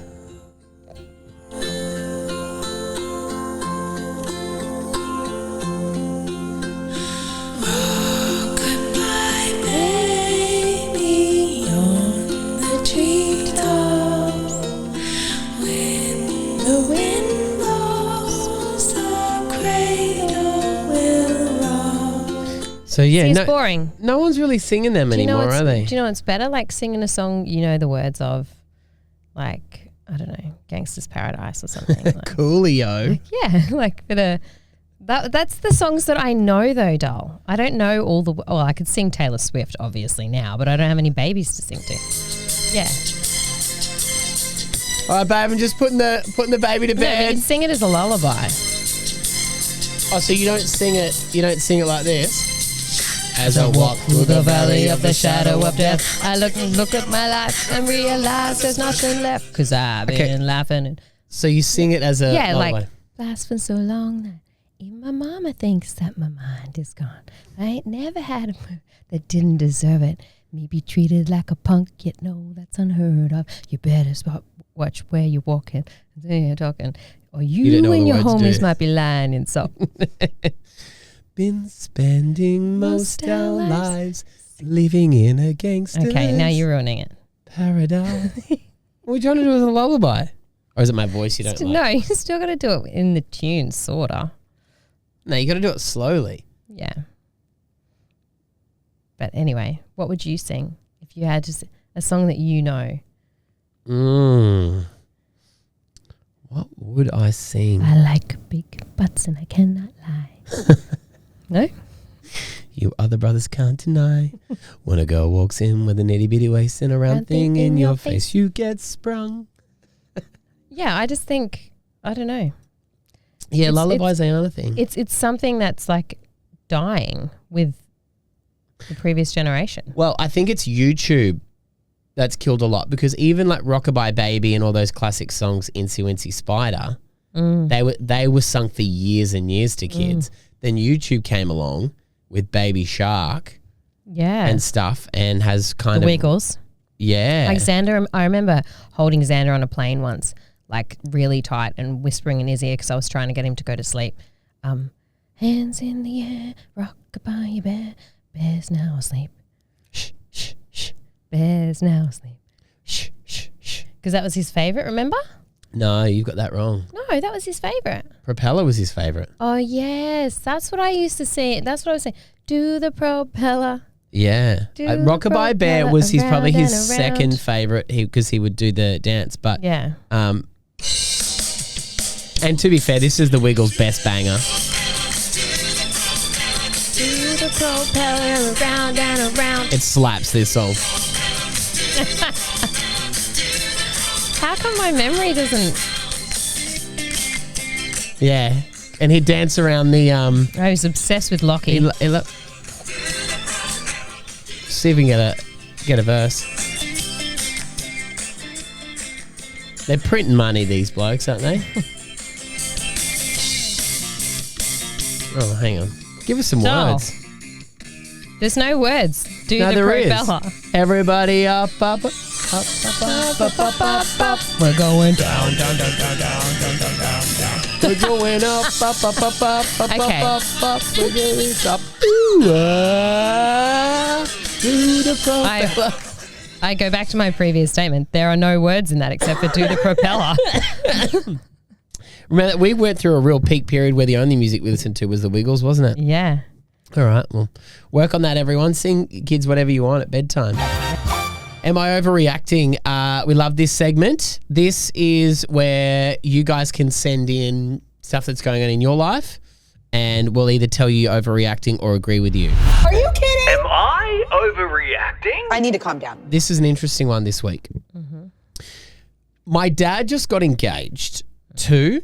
So yeah, See, it's boring. no one's really singing them anymore, are they? Do you know what's better? Like singing a song you know the words of, like, I don't know, Gangsta's Paradise or something. Like, Coolio. yeah, like that's the songs that I know though, doll. I don't know all the. Oh, I could sing Taylor Swift obviously now, but I don't have any babies to sing to. Yeah. All right, babe, I'm just putting the baby to No, but you bed. can sing it as a lullaby. Oh, so you don't sing it? You don't sing it like this? As I walk through the valley of the shadow of death, I look at my life and realize there's nothing left because I've been laughing. And so you sing it as a lullaby. like last for so long that even my mama thinks that my mind is gone. I ain't never had a move that didn't deserve it. Me be treated like a punk, yet no, that's unheard of. You better watch where you're walking, then you're talking, or you don't know and the your words, do homies you? might be lying in so. Been spending most our lives living in a gangster's Okay, now you're ruining it. paradise. What are you trying to do as a lullaby? Or is it my voice you don't like? No, you still got to do it in the tune, sorta. No, you got to do it slowly. Yeah. But anyway, what would you sing if you had just a song that you know? What would I sing? I like big butts and I cannot lie. No? You other brothers can't deny. When a girl walks in with a nitty bitty waist and a round thing in your face, you get sprung. Yeah, I just think, I don't know. Yeah, It's- lullabies are another thing. It's something that's like dying with the previous generation. Well, I think it's YouTube that's killed a lot because even like Rockabye Baby and all those classic songs, Incy Wincy Spider, they were sung for years and years to kids. Then YouTube came along with Baby Shark Yeah. and stuff and has kind the of Wiggles. Yeah. Like Xander, I remember holding Xander on a plane once, like really tight and whispering in his ear because I was trying to get him to go to sleep. Hands in the air, rock-a-bye bear, bears now asleep. Shh, shh, shh, bears now asleep. Shh, shh, shh. Because that was his favourite, remember? No, you've got that wrong. No, that was his favourite. Propeller was his favourite. Oh, yes. That's what I used to say. That's what I was saying. Do the propeller. Yeah. Do Rockabye Bear propeller was probably around his and around. second favourite because he would do the dance. But Yeah. and to be fair, this is the Wiggles' best banger. Do the propeller around and around. It slaps, this song. How come my memory doesn't... Yeah. And he'd dance around the I was obsessed with Lockie. See if we can get a verse. They're printing money, these blokes, aren't they? Oh, hang on. Give us some words. There's no words. Do No, the there is. propeller. Everybody up. We're going down. We're going up. Okay. We're going up. Ooh, do the propeller. I go back to my previous statement. There are no words in that except for do the propeller. Remember, we went through a real peak period where the only music we listened to was the Wiggles, wasn't it? Yeah. All right, well, work on that, everyone. Sing kids whatever you want at bedtime. Am I overreacting? We love this segment. This is where you guys can send in stuff that's going on in your life, and we'll either tell you you're overreacting or agree with you. Are you kidding? Am I overreacting? I need to calm down. This is an interesting one this week. Mm-hmm. My dad just got engaged to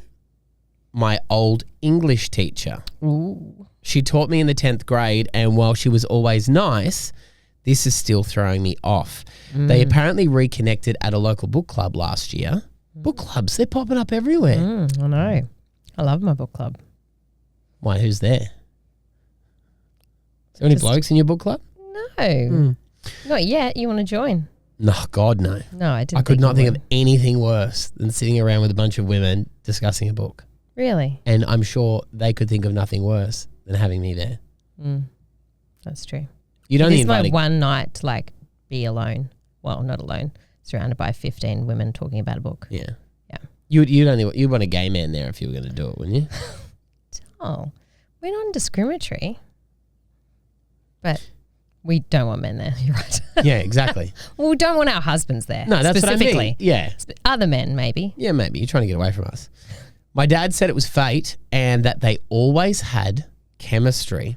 my old English teacher. Ooh. She taught me in the 10th grade, and while she was always nice, this is still throwing me off. They apparently reconnected at a local book club last year. Book clubs, they're popping up everywhere. I know. I love my book club. Why, who's there? Is there any blokes in your book club? No. Not yet. You want to join? No, God, no. No, I didn't. I could not think you of anything worse than sitting around with a bunch of women discussing a book. would. Really? And I'm sure they could think of nothing worse than having me there. That's true. You'd It only is my invite one night to like be alone. Well, not alone. Surrounded by 15 women talking about a book. Yeah. Yeah. You'd want a gay man there if you were going to do it, wouldn't you? Oh, we're not discriminatory. But we don't want men there. You're right. Yeah, exactly. Well, we don't want our husbands there. No, that's what I specifically. mean. Yeah. Other men, maybe. Yeah, maybe. You're trying to get away from us. My dad said it was fate and that they always had chemistry.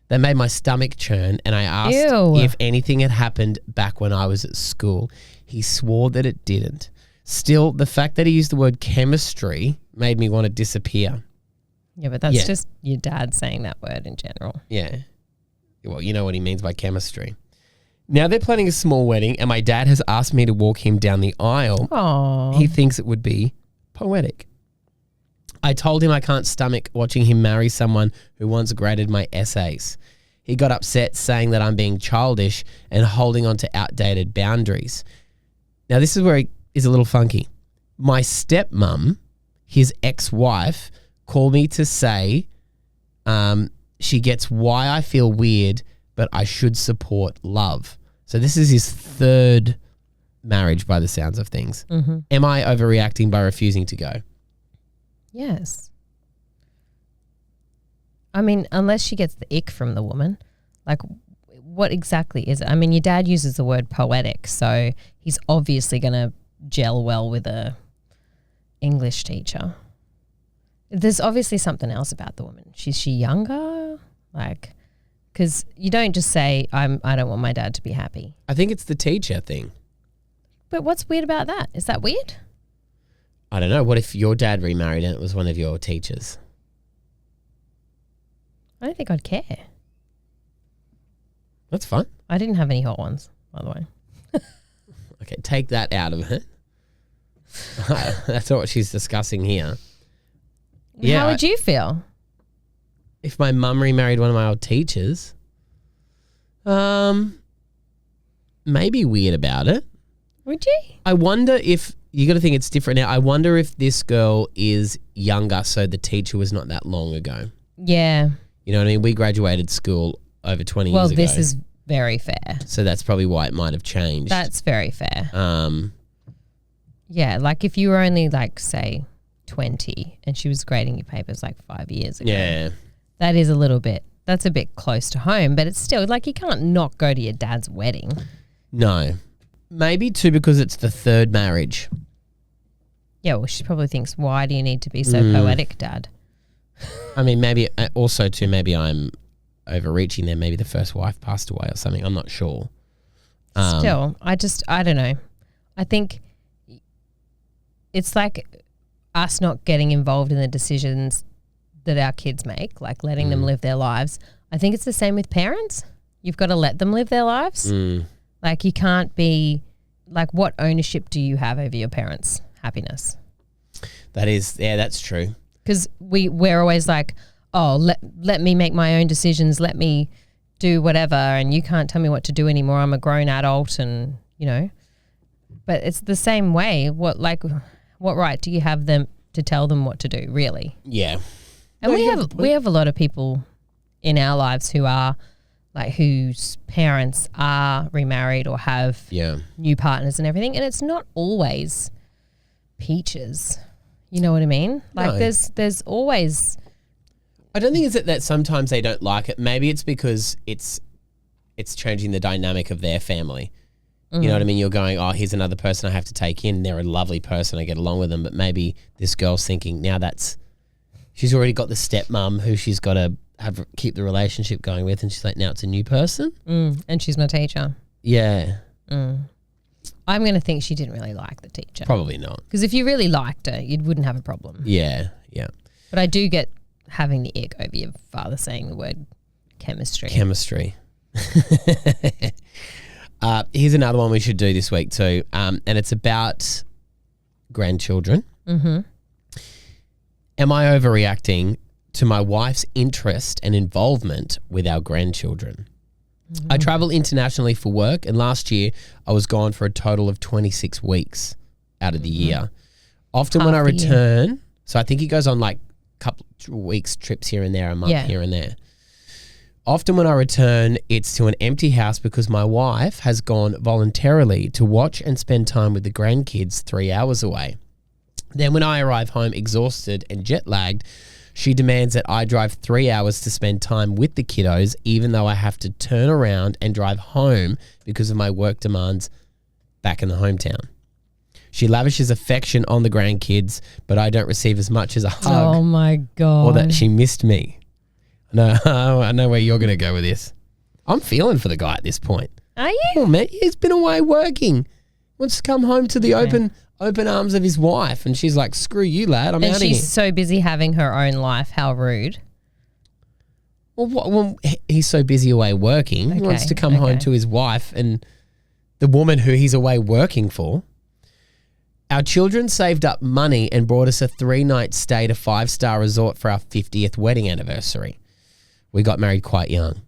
That made my stomach churn, and I asked Ew. if anything had happened back when I was at school. He swore that it didn't. Still, the fact that he used the word chemistry made me want to disappear. Yeah, but that's Yeah. just your dad saying that word in general. Yeah. Well, you know what he means by chemistry. Now they're planning a small wedding, and my dad has asked me to walk him down the aisle. Oh. He thinks it would be poetic. I told him I can't stomach watching him marry someone who once graded my essays. He got upset, saying that I'm being childish and holding on to outdated boundaries. Now, this is where it is a little funky. My stepmom, his ex-wife, called me to say she gets why I feel weird, but I should support love. So this is his third marriage by the sounds of things. Mm-hmm. Am I overreacting by refusing to go? Yes. I mean, unless she gets the ick from the woman, like what exactly is it? I mean, your dad uses the word poetic, so he's obviously going to gel well with a English teacher. There's obviously something else about the woman. Is she younger? Like, because you don't just say, I don't want my dad to be happy. I think it's the teacher thing. But what's weird about that? Is that weird? I don't know. What if your dad remarried and it was one of your teachers? I don't think I'd care. That's fine. I didn't have any hot ones, by the way. Okay, take that out of it. That's not what she's discussing here. Yeah, How would you feel? If my mum remarried one of my old teachers, maybe weird about it. Would you? I wonder if, you got to think it's different now. I wonder if this girl is younger, so the teacher was not that long ago. Yeah. You know what I mean? We graduated school over 20 Well, years ago. this is very fair. So that's probably why it might have changed. That's very fair. Um, Yeah, like if you were only like, say, 20 and she was grading your papers like 5 years ago. yeah. That is a little bit, that's a bit close to home, but it's still like you can't not go to your dad's wedding. No. Maybe too because it's the third marriage. Yeah, well, she probably thinks, why do you need to be so poetic, Dad? I mean, maybe also too, maybe I'm overreaching there. Maybe the first wife passed away or something. I'm not sure. Still, I don't know. I think it's like us not getting involved in the decisions that our kids make, like letting them live their lives. I think it's the same with parents. You've got to let them live their lives. Like you can't be like, what ownership do you have over your parents' happiness? That's true. Because we're always like, oh, let me make my own decisions. Let me do whatever. And you can't tell me what to do anymore. I'm a grown adult and, you know. But it's the same way. What right do you have them to tell them what to do, really? Yeah. And we have a lot of people in our lives who are like whose parents are remarried or have new partners and everything, and it's not always peaches. You know what I mean? Like there's always. I don't think it's that sometimes they don't like it. Maybe it's because it's changing the dynamic of their family. You know what I mean? You're going, oh, here's another person I have to take in. They're a lovely person. I get along with them. But maybe this girl's thinking now she's already got the stepmom who she's got to keep the relationship going with. And she's like, now it's a new person. And she's my teacher. Yeah. I'm going to think she didn't really like the teacher. Probably not. Because if you really liked her, you wouldn't have a problem. Yeah, yeah. But I do get having the ick over your father saying the word chemistry. Here's another one we should do this week too, and it's about grandchildren. Am I overreacting to my wife's interest and involvement with our grandchildren? I travel internationally for work, and last year I was gone for a total of 26 weeks out of the year. Often when I return, so I think he goes on like a couple weeks trips here and there, a month here and there. Often when I return, it's to an empty house because my wife has gone voluntarily to watch and spend time with the grandkids 3 hours away. Then when I arrive home exhausted and jet lagged, she demands that I drive 3 hours to spend time with the kiddos, even though I have to turn around and drive home because of my work demands back in the hometown. She lavishes affection on the grandkids, but I don't receive as much as a hug. Oh my God. Or that she missed me. No, I know where you're going to go with this. I'm feeling for the guy at this point. Are you? Oh, man, he's been away working. Wants to come home to the open arms of his wife. And she's like, screw you, lad. I'm out of here. And she's so busy having her own life. How rude. Well, he's so busy away working. He wants to come home to his wife and the woman who he's away working for. Our children saved up money and brought us a 3-night stay at a 5-star resort for our 50th wedding anniversary. We got married quite young.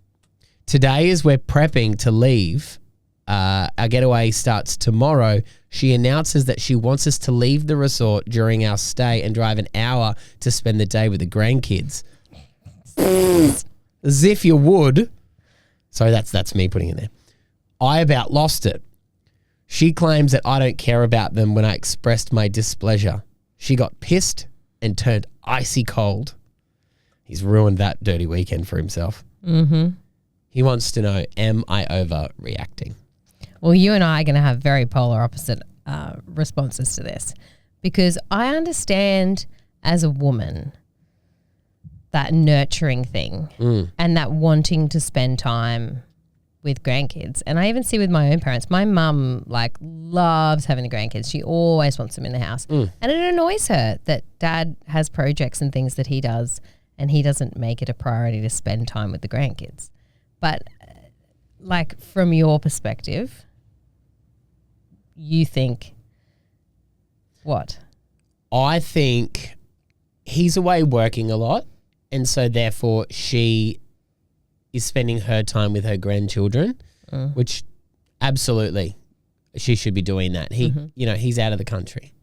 Today, as we're prepping to leave, our getaway starts tomorrow. She announces that she wants us to leave the resort during our stay and drive an hour to spend the day with the grandkids. As if you would. Sorry, that's me putting it there. I about lost it. She claims that I don't care about them when I expressed my displeasure. She got pissed and turned icy cold. He's ruined that dirty weekend for himself. He wants to know, am I overreacting? Well, you and I are going to have very polar opposite responses to this, because I understand as a woman that nurturing thing and that wanting to spend time with grandkids. And I even see with my own parents, my mum like loves having the grandkids. She always wants them in the house. And it annoys her that dad has projects and things that he does and he doesn't make it a priority to spend time with the grandkids. But like from your perspective, you think what? I think he's away working a lot, and so therefore she is spending her time with her grandchildren, which absolutely she should be doing that. He, he's out of the country.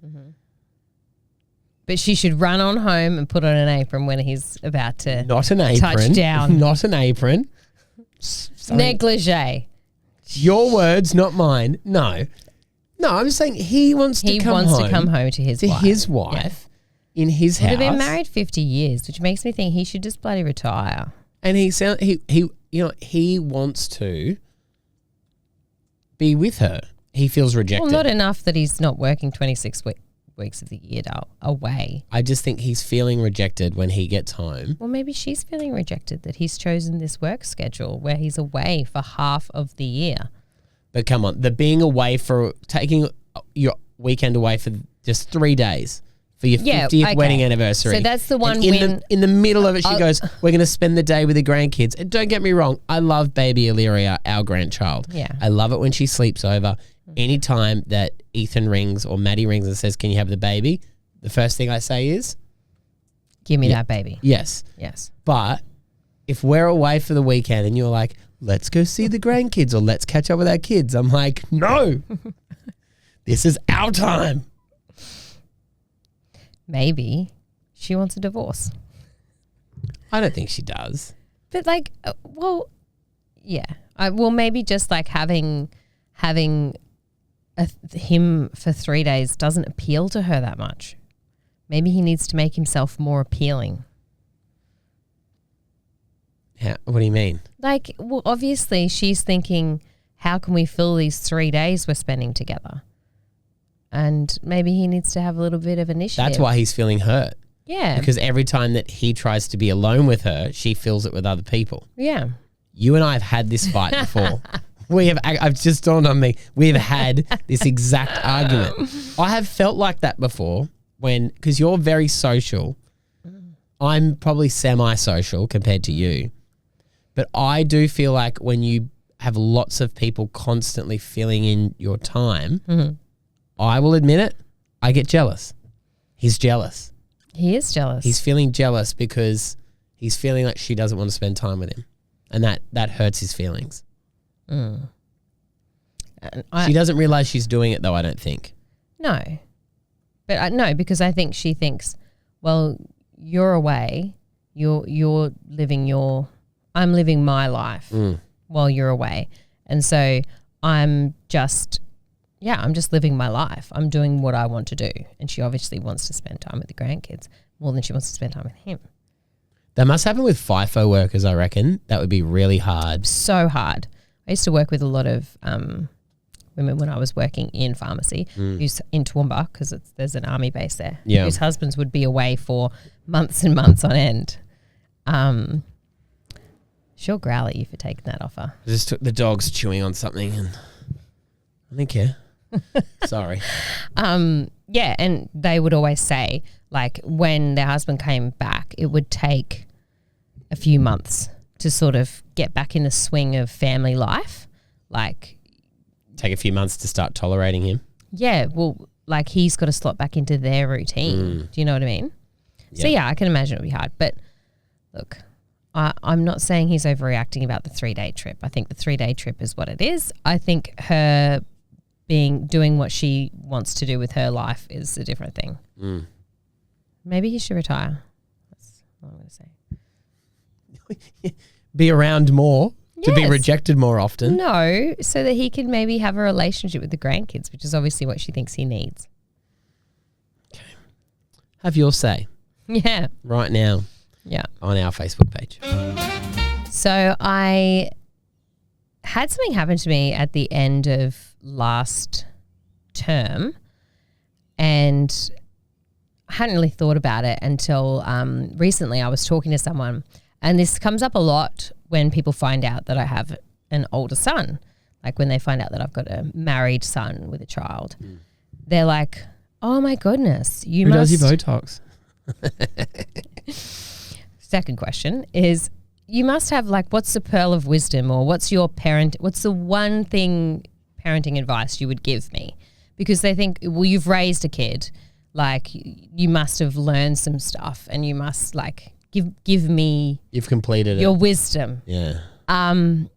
But she should run on home and put on an apron when he's about to Not an apron. touch down. Not an apron. Negligee. Your words, not mine. No, I'm just saying he wants to come home to his wife in his house. They've been married 50 years, which makes me think he should just bloody retire. And he wants to be with her. He feels rejected. Well, not enough that he's not working 26 weeks of the year away. I just think he's feeling rejected when he gets home. Well, maybe she's feeling rejected that he's chosen this work schedule where he's away for half of the year. But come on, the being away for taking your weekend away for just 3 days for your 50th wedding anniversary. So that's the one And in the middle of it, she goes, we're going to spend the day with the grandkids. And don't get me wrong, I love baby Illyria, our grandchild. Yeah. I love it when she sleeps over. Anytime that Ethan rings or Maddie rings and says, can you have the baby? The first thing I say is, give me that baby. yes. Yes. But if we're away for the weekend and you're like, let's go see the grandkids or let's catch up with our kids, I'm like, no, this is our time. Maybe she wants a divorce. I don't think she does. But like, well, yeah. Well, maybe just like having him for 3 days doesn't appeal to her that much. Maybe he needs to make himself more appealing. What do you mean? Like, well, obviously she's thinking, how can we fill these 3 days we're spending together? And maybe he needs to have a little bit of initiative. That's why he's feeling hurt. Yeah. Because every time that he tries to be alone with her, she fills it with other people. Yeah. You and I have had this fight before. I've just dawned on me. We've had this exact argument. I have felt like that before because you're very social. I'm probably semi-social compared to you. But I do feel like when you have lots of people constantly filling in your time, I will admit it, I get jealous. He's jealous. He is jealous. He's feeling jealous because he's feeling like she doesn't want to spend time with him. And that hurts his feelings. She doesn't realize she's doing it though, I don't think. No. But no, because I think she thinks, well, you're away. You're living I'm living my life while you're away. And so I'm just living my life. I'm doing what I want to do. And she obviously wants to spend time with the grandkids more than she wants to spend time with him. That must happen with FIFO workers, I reckon. That would be really hard. So hard. I used to work with a lot of women when I was working in pharmacy who's in Toowoomba because there's an army base there. Yeah. Whose husbands would be away for months and months on end. She'll growl at you for taking that offer. I just took the dogs chewing on something and I didn't care. Sorry. Yeah, and they would always say, like, when their husband came back, it would take a few months to sort of get back in the swing of family life. Like, take a few months to start tolerating him. Yeah, well, like he's got to slot back into their routine. Do you know what I mean? Yeah. So, yeah, I can imagine it would be hard. But look, I'm not saying he's overreacting about the 3-day trip. I think the 3-day trip is what it is. I think her doing what she wants to do with her life is a different thing. Maybe he should retire. That's what I'm going to say. Be around more to be rejected more often. No, so that he can maybe have a relationship with the grandkids, which is obviously what she thinks he needs. Okay. Have your say. Yeah. Right now. Yeah. On our Facebook page. So I had something happen to me at the end of last term and I hadn't really thought about it until recently. I was talking to someone, and this comes up a lot when people find out that I have an older son, like when they find out that I've got a married son with a child. They're like, oh my goodness, Who does your Botox? Second question is, you must have like, what's the pearl of wisdom, or what's the one thing parenting advice you would give me? Because they think, well, you've raised a kid, like you must have learned some stuff and you must like give me You've completed your wisdom. Yeah. And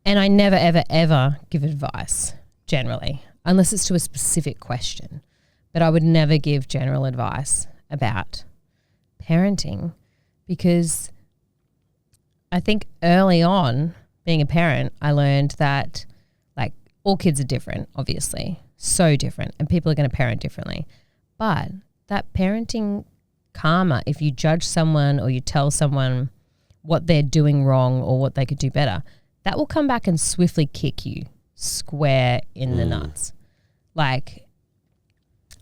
I never, ever, ever give advice generally, unless it's to a specific question. But I would never give general advice about parenting because I think early on being a parent, I learned that like all kids are different, obviously, so different, and people are going to parent differently. But that parenting karma, if you judge someone or you tell someone what they're doing wrong or what they could do better, that will come back and swiftly kick you square in the nuts. Like,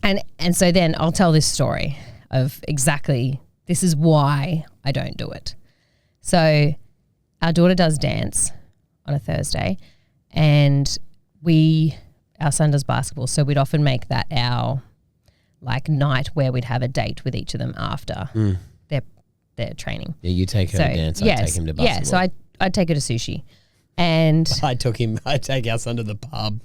and so then I'll tell this story of exactly this is why I don't do it. So our daughter does dance on a Thursday and our son does basketball. So we'd often make that our like night where we'd have a date with each of them after their training. Yeah, you take her to dance. I take him to basketball. Yeah, so I'd take her to sushi. And I'd take us under the pub.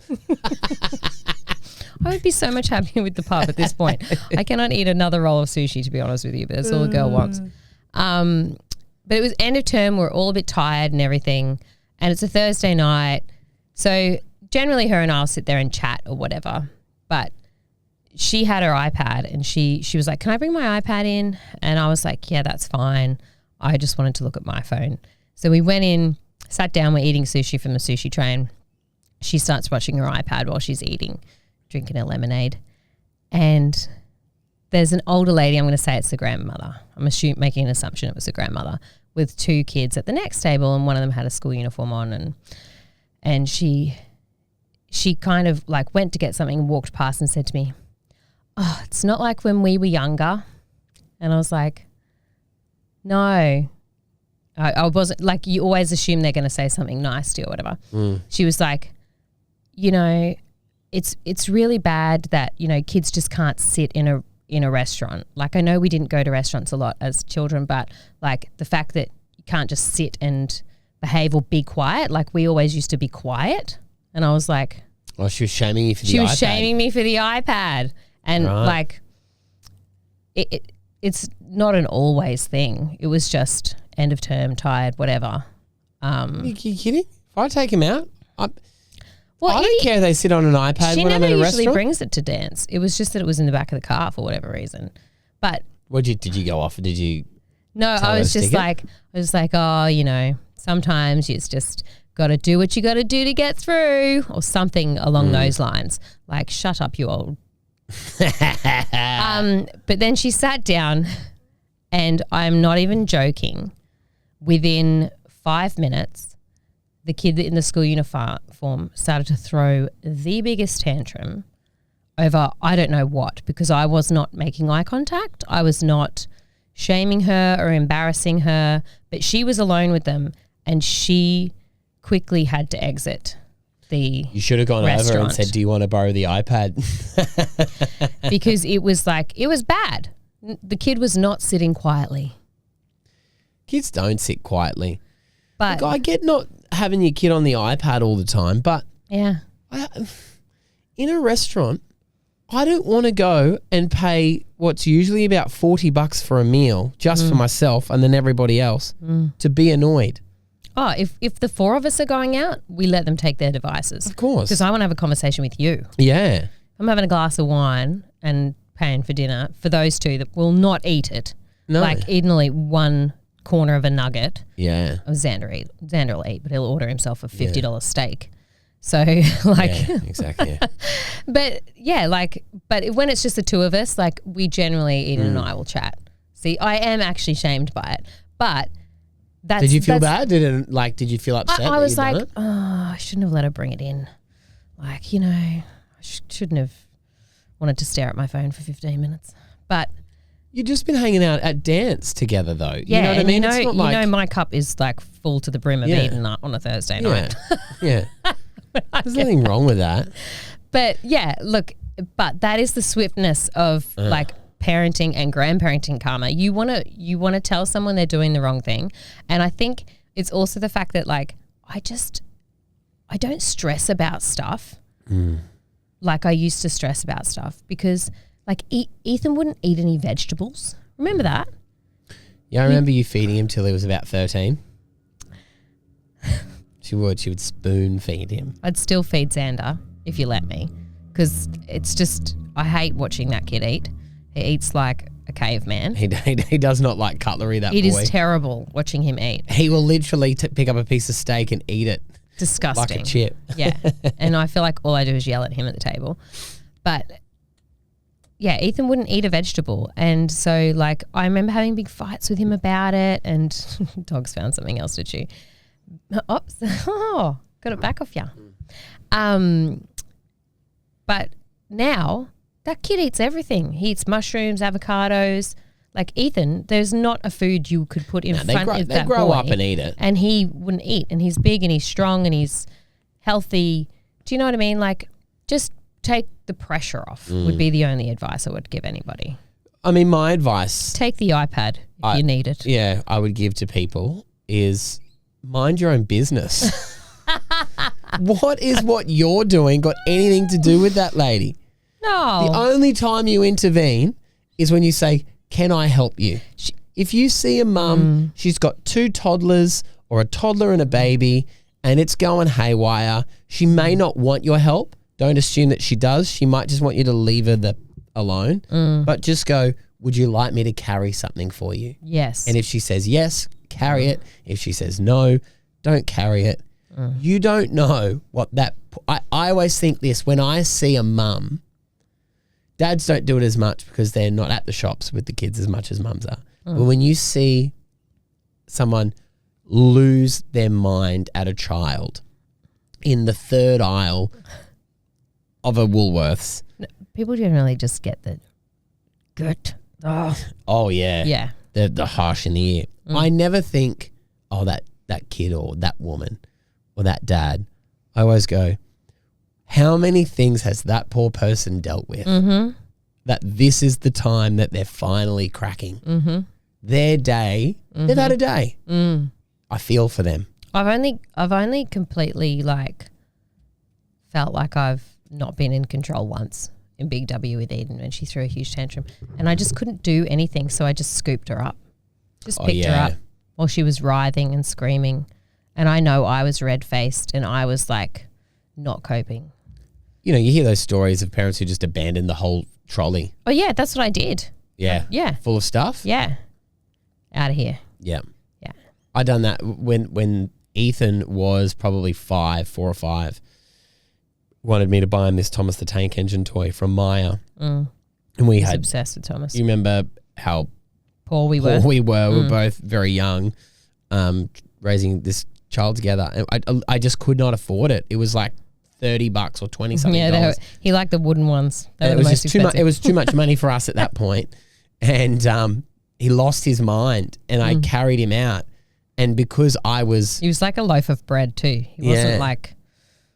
I would be so much happier with the pub at this point. I cannot eat another roll of sushi, to be honest with you, but that's all the girl wants. But it was end of term. We're all a bit tired and everything. And it's a Thursday night. So generally her and I'll sit there and chat or whatever. But she had her iPad and she was like, can I bring my iPad in? And I was like, yeah, that's fine. I just wanted to look at my phone. So we went in, sat down, we're eating sushi from the sushi train. She starts watching her iPad while she's eating, drinking her lemonade. And there's an older lady, I'm going to say it's the grandmother. I'm making an assumption it was the grandmother with two kids at the next table, and one of them had a school uniform on, and she kind of like went to get something, walked past and said to me, oh, it's not like when we were younger. And I was like, no. I wasn't, like, you always assume they're going to say something nice to you or whatever. She was like, you know, it's really bad that, you know, kids just can't sit in a restaurant. Like, I know we didn't go to restaurants a lot as children, but like the fact that you can't just sit and behave or be quiet, like we always used to be quiet. And I was like, oh, she was shaming you for the iPad. She was shaming me for the iPad. And like it's not an always thing. It was just end of term, tired, whatever. You kidding? If I take him out, I Well, don't care if they sit on an iPad she when I'm never at a usually restaurant. brings it to dance. It was just that it was in the back of the car for whatever reason. But Did you go off or did you? no, tell I her was to just stick it? like, oh, you know, sometimes it's just got to do what you got to do to get through, or something along those lines. Like, shut up, you old. But then she sat down, and I'm not even joking. Within 5 minutes, the kid in the school uniform started to throw the biggest tantrum over I don't know what, because I was not making eye contact. I was not shaming her or embarrassing her, but she was alone with them, and she quickly had to exit the You should have gone over and restaurant. said, do you want to borrow the iPad? Because it was bad. The kid was not sitting quietly. Kids don't sit quietly. But Look, I get not having your kid on the iPad all the time, but yeah. in a restaurant, I don't want to go and pay what's usually about $40 for a meal just for myself and then everybody else to be annoyed. Oh, if the four of us are going out, we let them take their devices. Of course. Because I want to have a conversation with you. Yeah. I'm having a glass of wine and paying for dinner for those two that will not eat it. No. Like, Eden will eat one corner of a nugget. Yeah. Xander will eat, but he'll order himself a $50 steak. So, like, Yeah, exactly. Yeah. but yeah, like, but when it's just the two of us, like, we generally, Eden and I will chat. See, I am actually shamed by it, but that's. Did you feel bad? Did you feel upset? I that was you'd done like, it? oh, I shouldn't have let her bring it in. Like, you know, I shouldn't have wanted to stare at my phone for 15 minutes. But You've just been hanging out at dance together, though. yeah, You know what I mean? It's not like, you know, my cup is like full to the brim of Yeah. Eden on a Thursday yeah, night. yeah. There's nothing wrong with that. But yeah, look, but that is the swiftness of like parenting and grandparenting karma. You want to tell someone they're doing the wrong thing. And I think it's also the fact that, like, I don't stress about stuff like I used to stress about stuff, because like Ethan wouldn't eat any vegetables. Remember that? Yeah, I remember you feeding him till he was about 13. She would spoon feed him. I'd still feed Xander if you let me, because it's just, I hate watching that kid eat. He eats like a caveman. He does not like cutlery, that It boy. is terrible watching him eat. He will literally pick up a piece of steak and eat it Disgusting. like a chip. Yeah. And I feel like all I do is yell at him at the table. But yeah, Ethan wouldn't eat a vegetable. And so, like, I remember having big fights with him about it, and dogs found something else to chew. Oops. Oh, got it back off ya. But now that kid eats everything. He eats mushrooms, avocados. Like, Ethan, there's not a food you could put in front of that They grow boy up and eat it. and he wouldn't eat. And he's big and he's strong and he's healthy. Do you know what I mean? Like, just take the pressure off would be the only advice I would give anybody. I mean, my advice, Take the iPad if you need it. yeah, I would give to people is mind your own business. What you're doing got anything to do with that lady? No. The only time you intervene is when you say, can I help you? If you see a mum, she's got 2 toddlers or a toddler and a baby and it's going haywire, she may not want your help. Don't assume that she does. She might just want you to leave her alone. But just go, would you like me to carry something for you? Yes. And if she says yes, carry it. If she says no, don't carry it. You don't know what that... I always think this, when I see a mum, dads don't do it as much because they're not at the shops with the kids as much as mums are. But when you see someone lose their mind at a child in the third aisle of a Woolworths... People generally just get the gut. Oh, yeah. Yeah. The harsh in the ear. I never think, oh, that kid or that woman or that dad. I always go, how many things has that poor person dealt with that this is the time that they're finally cracking? Their day, they've had a day. I feel for them. I've only completely felt like I've not been in control once in Big W with Eden when she threw a huge tantrum, and I just couldn't do anything, so I just scooped her up, picked her up while she was writhing and screaming, and I know I was red-faced and I was not coping. You know, you hear those stories of parents who just abandon the whole trolley. Oh yeah, that's what I did. Yeah. Yeah. Full of stuff? Yeah. Out of here. Yeah. Yeah. I done that when Ethan was probably 4 or 5. Wanted me to buy him this Thomas the Tank Engine toy from Maya. And we He's had obsessed with Thomas. You remember how poor we were? We were both very young, raising this child together. And I just could not afford it. It was like $30 or 20 something dollars. He liked the wooden ones. It was just too much. It was too much money for us at that point. And he lost his mind, and I carried him out. And because he was like a loaf of bread too. He wasn't like...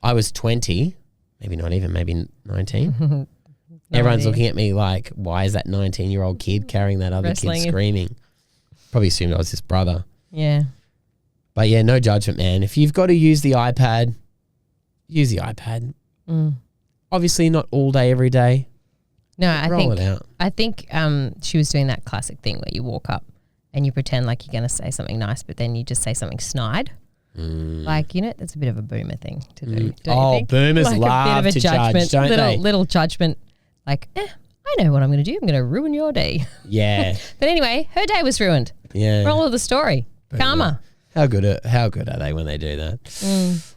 I was 20, maybe not even, maybe 19. Everyone's looking at me like, why is that 19-year-old kid carrying that other kid screaming? Probably assumed I was his brother. Yeah. But yeah, no judgment, man. If you've got to use the iPad, use the iPad. Obviously not all day, every day. No, I think she was doing that classic thing where you walk up and you pretend like you're going to say something nice, but then you just say something snide. That's a bit of a boomer thing to do. Don't you think? Boomers love to judge, don't they? Little judgment. I know what I'm going to do. I'm going to ruin your day. Yeah. But anyway, her day was ruined. Yeah. Moral of the story. Karma. How good are they when they do that?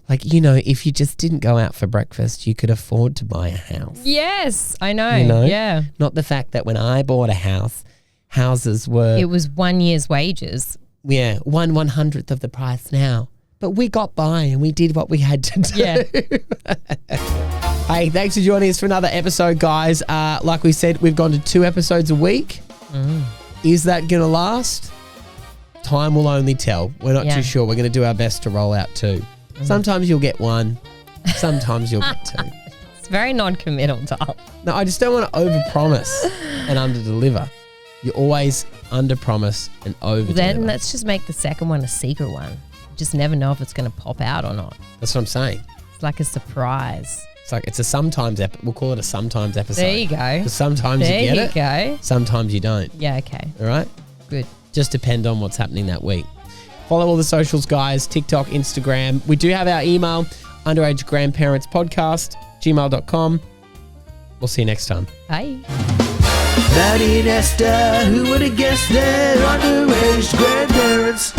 If you just didn't go out for breakfast, you could afford to buy a house. Yes, I know. Yeah. Not the fact that when I bought a house, houses were... It was 1 year's wages. Yeah, 1/100th of the price now. But we got by and we did what we had to do. Yeah. Hey, thanks for joining us for another episode, guys. Like we said, we've gone to 2 episodes a week. Is that going to last? Time will only tell. We're not too sure. We're going to do our best to roll out 2. Sometimes you'll get 1. Sometimes you'll get 2. It's very non-committal, Tom. No, I just don't want to overpromise and underdeliver. You always underpromise and overdeliver. Then let's just make the second one a secret one. Just never know if it's going to pop out or not. That's what I'm saying. It's like a surprise. It's a sometimes we'll call it a sometimes episode. There you go. Because sometimes you get it. There you go. Sometimes you don't. Yeah, okay. All right? Good. Just depend on what's happening that week. Follow all the socials, guys. TikTok, Instagram. We do have our email, underagegrandparentspodcast@gmail.com. We'll see you next time. Bye. Maddie and Esther, who would have guessed they're underage grandparents?